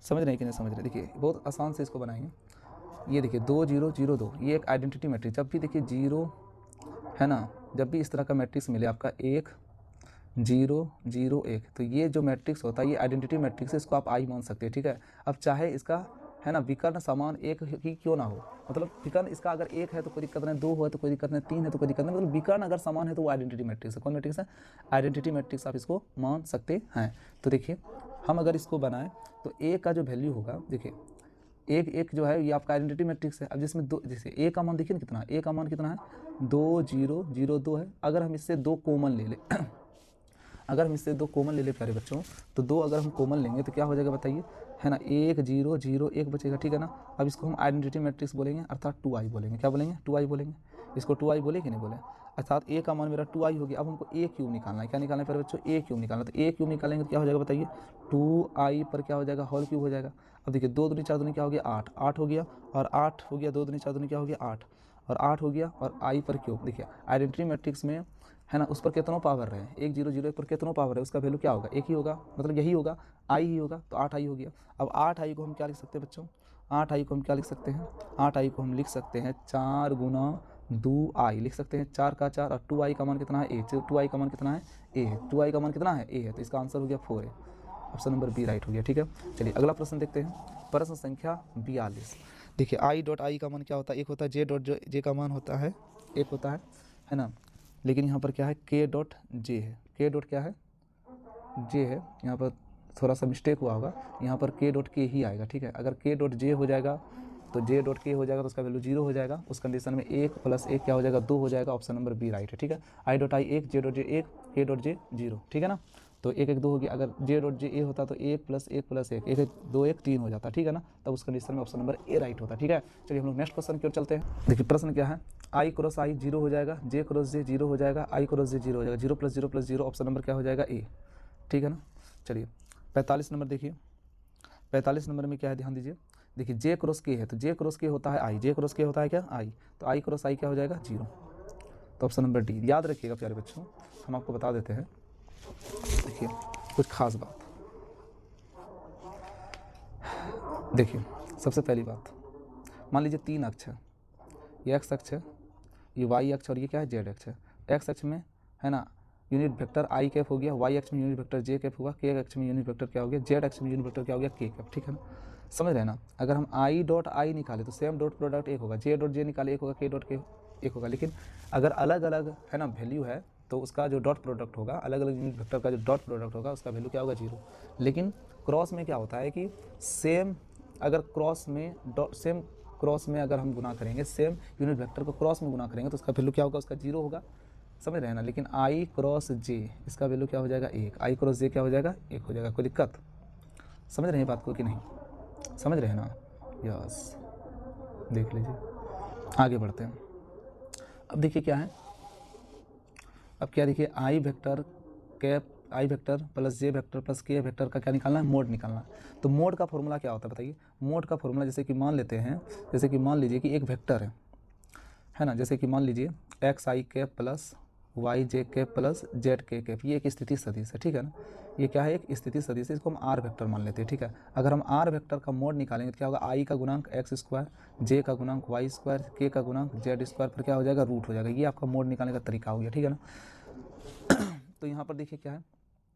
समझ रहे हैं कि नहीं समझ रहे। देखिए बहुत आसान से इसको बनाएंगे। ये देखिए 2 0 0 2, ये एक आइडेंटिटी मैट्रिक्स। जब भी देखिए 0 है ना, जब भी इस तरह का मैट्रिक्स मिले आपका 1 0 0 1, तो ये जो मैट्रिक्स होता है ये आइडेंटिटी मैट्रिक्स है, इसको आप आई मान सकते हैं, ठीक है। अब चाहे इसका है ना विकर्ण समान एक ही क्यों ना हो, मतलब विकर्ण इसका अगर 1 है तो कोई दिक्कत नहीं, 2 हो तो कोई दिक्कत नहीं, 3 है तो कोई दिक्कत नहीं, मतलब विकर्ण अगर समान है तो वो आइडेंटिटी मैट्रिक्स है। कौन मैट्रिक्स है, आइडेंटिटी मैट्रिक्स, आप इसको मान सकते हैं। तो देखिए हम अगर इसको बनाएं तो ए का जो वैल्यू होगा, देखिए एक एक जो है ये आपका आइडेंटिटी मैट्रिक्स है। अब जिसमें दो, जैसे ए का मान देखिए ना कितना, ए का मान कितना है 2 0 0 2 है। अगर हम इससे 2 कॉमन ले लें अगर हम इससे 2 कॉमन ले लें प्यारे बच्चों, तो 2 अगर हम कॉमन लेंगे तो क्या हो जाएगा बताइए, है ना 1 0 0 1 बचेगा, ठीक है ना। अब इसको हम आइडेंटिटी मैट्रिक्स बोलेंगे, अर्थात 2i बोलेंगे। क्या बोलेंगे 2i बोलेंगे। इसको 2i बोले कि नहीं बोले, अर्थात a का मान मेरा 2i हो गया। अब हमको a क्यूब निकालना है। क्या निकालना है प्यारे बच्चों, a क्यूब निकालना। तो a क्यूब निकालेंगे तो क्या हो जाएगा बताइए, 2i पर क्या हो जाएगा होल क्यूब हो जाएगा। अब देखिए 2 दूनी 4 दूनी क्या हो गया 8, 8 हो गया, और 8 हो गया, 2 दूनी 4 दूनी क्या हो गया 8, और 8 हो गया, और i पर क्यूब। देखिए आइडेंटिटी मैट्रिक्स में है ना, उस पर कितनों पावर रहे, 1 0 0 1 पर कितनों पावर है, उसका वैल्यू क्या होगा, एक ही होगा, मतलब यही होगा, आई ही होगा, तो 8i हो गया। अब 8i को हम क्या लिख सकते हैं बच्चों, 8i को हम क्या लिख सकते हैं, 8i को हम लिख सकते हैं 4 गुना 2i लिख सकते हैं, 4 का 4, और 2i का मान कितना है ए, 2i का मान कितना है ए है, 2i का मान कितना है ए है, तो इसका आंसर हो गया 4 है। ऑप्शन नंबर बी राइट हो गया, ठीक है। चलिए अगला प्रश्न देखते हैं, प्रश्न संख्या 42। देखिए i.i का मान क्या होता है, एक होता है j का मान होता है 1 होता है ना, लेकिन यहाँ पर क्या है k.j है, k. क्या है j है, यहाँ पर थोड़ा सा मिस्टेक हुआ होगा, यहाँ पर k.k ही आएगा, ठीक है। अगर k.j हो जाएगा तो j.k हो जाएगा तो उसका वैल्यू 0 हो जाएगा। उस कंडीशन में 1 + 1 क्या हो जाएगा 2 हो जाएगा। ऑप्शन नंबर बी राइट है, ठीक है। i.i 1, j.j 1, k.j 0, ठीक है ना। तो 1 1 2 हो गया। अगर j.j होता तो 1 + 1 + 1 1 1 2 1 3 हो जाता, ठीक है ना। तब उस कंडीशन में ऑप्शन नंबर ए राइट होता, ठीक है। चलिए हम लोग नेक्स्ट क्वेश्चन की ओर चलते हैं। देखिए प्रश्न क्या है, i क्रॉस i 0 हो जाएगा, j क्रॉस j 0 हो जाएगा, i क्रॉस j 0 हो जाएगा, 0 + 0 + 0, ऑप्शन नंबर क्या हो जाएगा ए, ठीक है ना। चलिए 45 नंबर देखिए, 45 नंबर में क्या है ध्यान दीजिए। देखिए j क्रॉस k है तो j क्रॉस k होता है i, j क्रॉस k होता है क्या i, तो i क्रॉस i क्या हो जाएगा 0, तो ऑप्शन नंबर डी। याद रखिएगा प्यारे बच्चों, हम आपको बता देते हैं। देखिए कुछ खास बात, देखिए सबसे पहली बात, मान लीजिए 3 अक्ष है, ये x अक्ष है, ये y अक्ष, और ये क्या है z अक्ष है। x अक्ष में है ना यूनिट वेक्टर i कैप हो गया, y अक्ष में यूनिट वेक्टर j कैप होगा, k अक्ष में यूनिट वेक्टर क्या हो गया z अक्ष में यूनिट वेक्टर क्या हो गया k कैप, ठीक है ना। समझ रहे हैं ना। अगर हम आई डॉट आई निकाले तो सेम डॉट प्रोडक्ट एक होगा, जे डॉट जे निकाले एक होगा, के डॉट के एक होगा। लेकिन अगर अलग अलग है ना वैल्यू है तो उसका जो डॉट प्रोडक्ट होगा, अलग अलग यूनिट वेक्टर का जो डॉट प्रोडक्ट होगा उसका वैल्यू क्या होगा, 0। लेकिन क्रॉस में क्या होता है कि सेम अगर क्रॉस में सेम क्रॉस में अगर हम गुना करेंगे, सेम यूनिट वेक्टर को क्रॉस में गुना करेंगे तो उसका वैल्यू क्या होगा, उसका 0 होगा। समझ रहे हैं ना। लेकिन आई क्रॉस जे इसका वैल्यू क्या हो जाएगा, 1। आई क्रॉस जे क्या हो जाएगा, 1 हो जाएगा। कोई दिक्कत समझ रहे हैं बात को कि नहीं, समझ रहे हैं ना। यस, देख लीजिए, आगे बढ़ते हैं। अब देखिए क्या है, अब क्या देखिए, आई वेक्टर प्लस जे वेक्टर प्लस के वेक्टर का क्या निकालना है, मोड निकालना है। तो मोड का फॉर्मूला क्या होता है बताइए। मोड का फॉर्मूला जैसे कि मान लेते हैं, जैसे कि मान लीजिए कि एक वेक्टर है ना, जैसे कि मान लीजिए एक्स आई कैप प्लस वाई जे कैप प्लस जेड के कैप, ये एक स्थिति सदिश है, ठीक है ना। ये क्या है, एक स्थिति सदिश है, इसको हम आर वेक्टर मान लेते हैं, ठीक है। अगर हम आर वेक्टर का मोड निकालेंगे तो क्या होगा, आई का गुणांक एक्स स्क्वायर, जे का गुणांक वाई स्क्वायर, के का गुणांक जेड स्क्वायर, फिर क्या हो जाएगा, रूट हो जाएगा। ये आपका मोड निकालने का तरीका हो गया, ठीक है ना। तो यहाँ पर देखिए क्या है,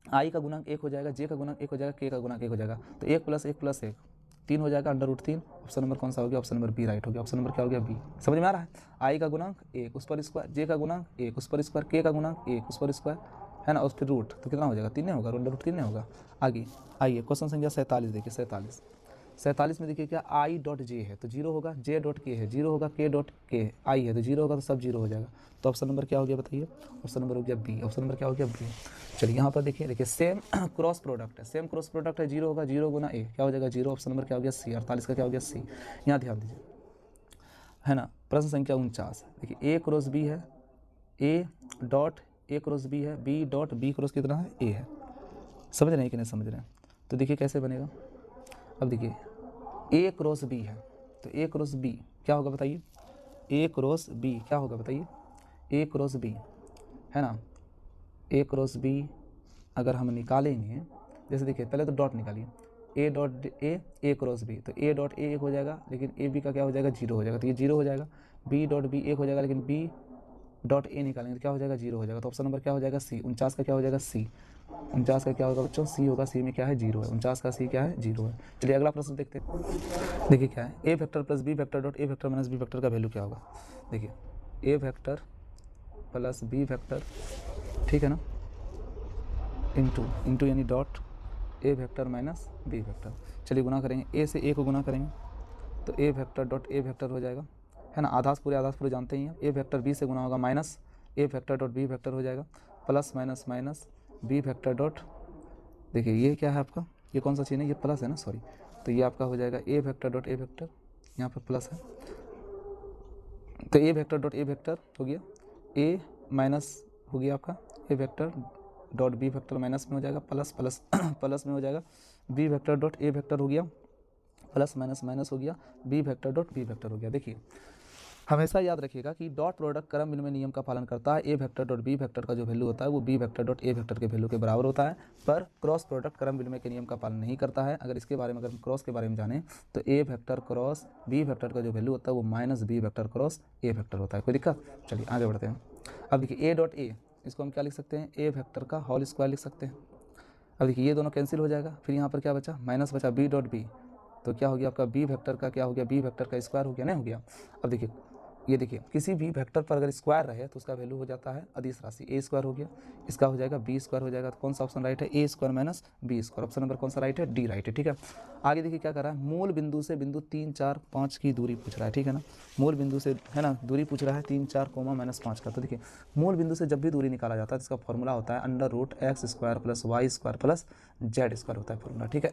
आई का गुणांक 1 हो जाएगा, जे का गुणांक 1 हो जाएगा, के का गुणांक 1 हो जाएगा। तो 1 + 1 + 1 3 हो जाएगा, √3। ऑप्शन नंबर कौन सा हो गया, ऑप्शन नंबर बी राइट हो गया। ऑप्शन नंबर क्या हो गया, बी। समझ में आ रहा है। आई का गुणांक 1 उस पर स्क्वायर, जे का गुणांक 1 उस पर स्क्वायर, के का गुणांक 1 उस पर स्क्वायर, है ना, उस पर रूट, तो कितना हो जाएगा, 3 नहीं होगा, √3 नहीं होगा। आगे आइए क्वेश्चन संख्या 47 देखिए, 47 में देखिए क्या, आई डॉट जे है तो 0 होगा, जे डॉट के है 0 होगा, के डॉट के आई है तो 0 होगा, तो सब 0 हो जाएगा। तो ऑप्शन नंबर क्या हो गया बताइए, ऑप्शन नंबर हो गया बी। ऑप्शन नंबर क्या हो गया, बी। चलिए यहाँ पर देखिए सेम क्रॉस प्रोडक्ट है, सेम क्रॉस प्रोडक्ट है, 0 होगा, 0 गुना ए क्या हो जाएगा, 0। ऑप्शन नंबर क्या हो गया, सी। 48 का क्या हो गया, सी। यहाँ ध्यान दीजिए, है ना। प्रश्न संख्या 49 देखिए, ए क्रॉस बी है, A dot A cross B है, बी डॉट बी क्रॉस कितना है, ए है। समझ रहे हैं कि नहीं समझ रहे हैं। तो देखिए कैसे बनेगा। अब देखिए ए क्रॉस बी है तो ए क्रॉस बी क्या होगा बताइए, ए क्रॉस बी क्या होगा बताइए, ए क्रॉस बी, है ना। ए क्रॉस बी अगर हम निकालेंगे, जैसे देखिए पहले तो डॉट निकालिए, A dot A cross B, तो ए डॉट ए 1 हो जाएगा, लेकिन ए बी का क्या हो जाएगा, 0 हो जाएगा, तो ये 0 हो जाएगा। बी डॉट बी 1 हो जाएगा, लेकिन बी डॉट ए निकालेंगे तो क्या हो जाएगा, 0 हो जाएगा। तो ऑप्शन नंबर क्या हो जाएगा, सी। 49 का क्या हो जाएगा, सी। 49 का क्या होगा बच्चों, सी होगा। सी में क्या है, 0 है। 49 का सी क्या है, 0 है। चलिए अगला प्रश्न देखते हैं। देखिए क्या है, A vector plus B vector dot A vector minus B vector का वैल्यू क्या होगा। देखिए A vector plus B vector, ठीक है ना, इंटू यानी dot A vector minus B vector. चलिए गुना करेंगे, ए से ए को गुना करेंगे तो A vector dot A vector हो जाएगा, है ना। आधास पूरे जानते ही हैं। ए वेक्टर बी से गुना होगा minus A vector dot B vector हो जाएगा, plus minus minus B vector dot, देखिए ये क्या है आपका, ये कौन सा चीज़ है, ये प्लस है ना, सॉरी। तो ये आपका हो जाएगा A vector dot A vector, यहाँ पर प्लस है तो A vector dot A vector हो गया, ए माइनस हो गया आपका A vector dot B vector minus में हो जाएगा, प्लस प्लस प्लस में हो जाएगा, B vector dot A vector हो गया, प्लस माइनस माइनस हो गया, B vector dot B vector हो गया। देखिए हमेशा याद रखिएगा कि डॉट प्रोडक्ट क्रम विनिमय नियम का पालन करता है। A vector dot B vector का जो वैल्यू होता है वो B vector dot A vector के वैल्यू के बराबर होता है, पर क्रॉस प्रोडक्ट क्रम विनिमय के नियम का पालन नहीं करता है। अगर इसके बारे में, अगर हम क्रॉस के बारे में जानें तो A vector cross B vector का जो वैल्यू होता है वो minus B vector cross A vector होता है। कोई दिक्कत। चलिए आगे बढ़ते हैं। अब देखिए ए डॉट ए, इसको हम क्या लिख सकते हैं, ए वेक्टर का होल स्क्वायर लिख सकते हैं। अब देखिए ये दोनों कैंसिल हो जाएगा, फिर यहाँ पर क्या बचा, माइनस बचा बी डॉट बी, तो क्या हो गया आपका बी वेक्टर का क्या हो गया, बी वेक्टर का स्क्वायर हो गया, नहीं हो गया। अब देखिए ये देखिए किसी भी वेक्टर पर अगर स्क्वायर रहे तो उसका वैल्यू हो जाता है अदिश राशि, ए स्क्वायर हो गया, इसका हो जाएगा बी स्क्वायर हो जाएगा। तो कौन सा ऑप्शन राइट है, A square minus B square. Option number कौन सा राइट है, डी राइट है, ठीक है। आगे देखिए क्या कर रहा है, मूल बिंदु से बिंदु 3, 4, 5 की दूरी पूछ रहा है, ठीक है ना। मूल बिंदु से, है ना, दूरी पूछ रहा है 3, 4, -5 का। तो देखिए मूल बिंदु से जब भी दूरी निकाला जाता है तो इसका फॉर्मूला होता है √x² + y² + z² होता है फॉर्मूला, ठीक है।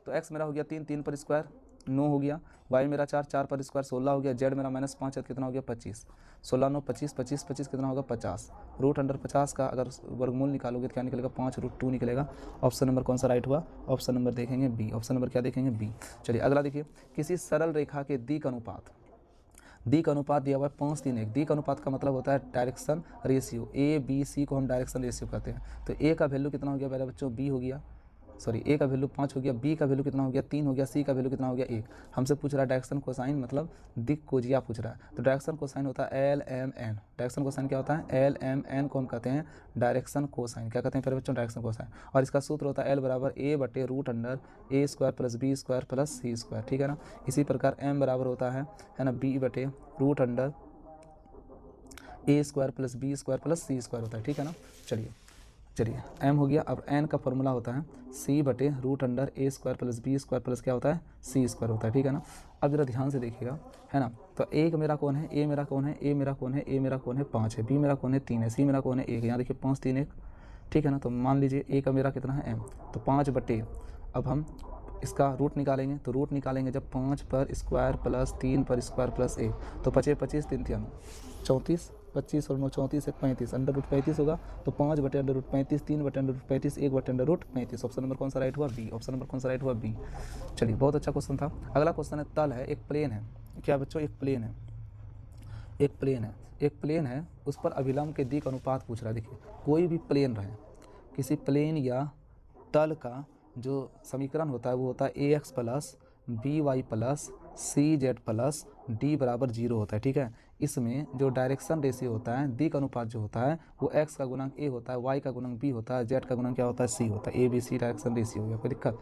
तो x मेरा हो गया 3, 3 पर स्क्वायर 9 हो गया, y मेरा 4, 4 पर स्क्वायर 16 हो गया, z मेरा -5 है, कितना हो गया 25, 16 9 25, 25 25 कितना होगा 50। √50 का अगर वर्गमूल निकालोगे तो क्या निकलेगा, 5√2 निकलेगा। ऑप्शन नंबर कौन सा राइट हुआ, ऑप्शन नंबर देखेंगे बी। ऑप्शन नंबर क्या देखेंगे, बी। चलिए अगला देखिए, किसी सरल रेखा के दिक अनुपात दिया हुआ है 5, 3, 1। दिक अनुपात का मतलब होता है direction ratio, A B C को हम डायरेक्शन रेशियो कहते हैं। तो ए का वैल्यू कितना हो गया मेरे बच्चों, बी हो गया, सॉरी ए का वैल्यू 5 हो गया, बी का वैल्यू कितना हो गया 3 हो गया, सी का वैल्यू कितना हो गया 1। हमसे पूछ रहा है डायरेक्शन कोसाइन मतलब दिक कोजिया पूछ रहा है। तो डायरेक्शन कोसाइन होता है L M N. Direction cosine क्या होता है एल एम एन को हम कहते हैं डायरेक्शन कोसाइन। क्या कहते हैं फिर बच्चों डायरेक्शन कोसाइन। और इसका सूत्र होता है एल बराबर ए बटे root under A square plus B square plus C square, ठीक है ना। इसी प्रकार एम बराबर होता है ना बी बटे root under A square plus B square plus C square होता है, ठीक है ना। चलिए m हो गया। अब n का फॉर्मूला होता है c बटे root under A square plus B square plus क्या होता है सी स्क्वायर होता है, ठीक है ना। अब जरा ध्यान से देखिएगा, है ना। तो एक मेरा कौन है, ए मेरा कौन है, ए मेरा कौन है, ए मेरा कौन है 5 है, बी मेरा कौन है 3 है, सी मेरा कौन है 1। यहाँ देखिए 5 3 1, ठीक है ना। तो मान लीजिए ए का मेरा कितना है m, तो 5 बटे, अब हम इसका रूट निकालेंगे। तो रूट निकालेंगे जब 5 पर स्क्वायर प्लस 3 पर स्क्वायर प्लस 1, तो 5 25 3 3 34, 25 और 9 34 1 35, अंडर रूट 35 होगा। तो 5 बटे अंडर रूट 35, 3 बटे अंडर रूट 35, 1 बटे अंडर रूट 35। ऑप्शन नंबर कौन सा राइट हुआ बी। ऑप्शन नंबर कौन सा राइट हुआ बी। चलिए बहुत अच्छा क्वेश्चन था। अगला क्वेश्चन है तल है, एक प्लेन है। क्या बच्चों, एक प्लेन है, एक प्लेन है, एक प्लेन है, उस पर अभिलंब के दिक् अनुपात पूछ रहा है। देखिए कोई भी प्लेन रहे, किसी प्लेन या तल का जो समीकरण होता है वो होता है A X plus B Y plus C Z plus D बराबर 0 होता है, ठीक है। इसमें जो डायरेक्शन रेशियो होता है, दिक् अनुपात जो होता है वो एक्स का गुणक ए होता है, वाई का गुणक बी होता है, जेड का गुणक क्या होता है सी होता है। A B C direction ratio हो गया, कोई दिक्कत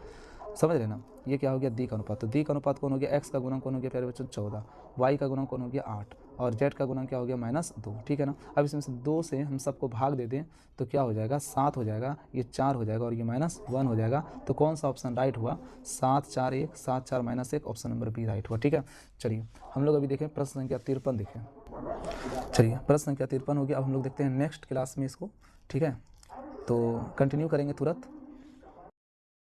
समझ रहे ना। ये क्या हो गया दिक् अनुपात। तो दिक् अनुपात कौन हो गया, एक्स का गुणक कौन हो गया प्यारे बच्चों 14, वाई का गुणक कौन हो गया 8 और जेड का गुणक क्या हो गया -2, ठीक है ना। अब इसमें से 2 से हम सबको भाग दे दें तो क्या हो जाएगा 7 हो जाएगा, ये 4 हो जाएगा और ये -1 हो जाएगा। तो कौन सा ऑप्शन राइट हुआ 7 4 1 7 4 -1, ऑप्शन नंबर बी राइट हुआ, ठीक है। चलिए हम लोग अभी देखें प्रश्न संख्या 53 देखें। चलिए प्रश्न संख्या 53 हो गया। अब हम लोग देखते हैं नेक्स्ट क्लास में इसको, ठीक है। तो कंटिन्यू करेंगे तुरंत।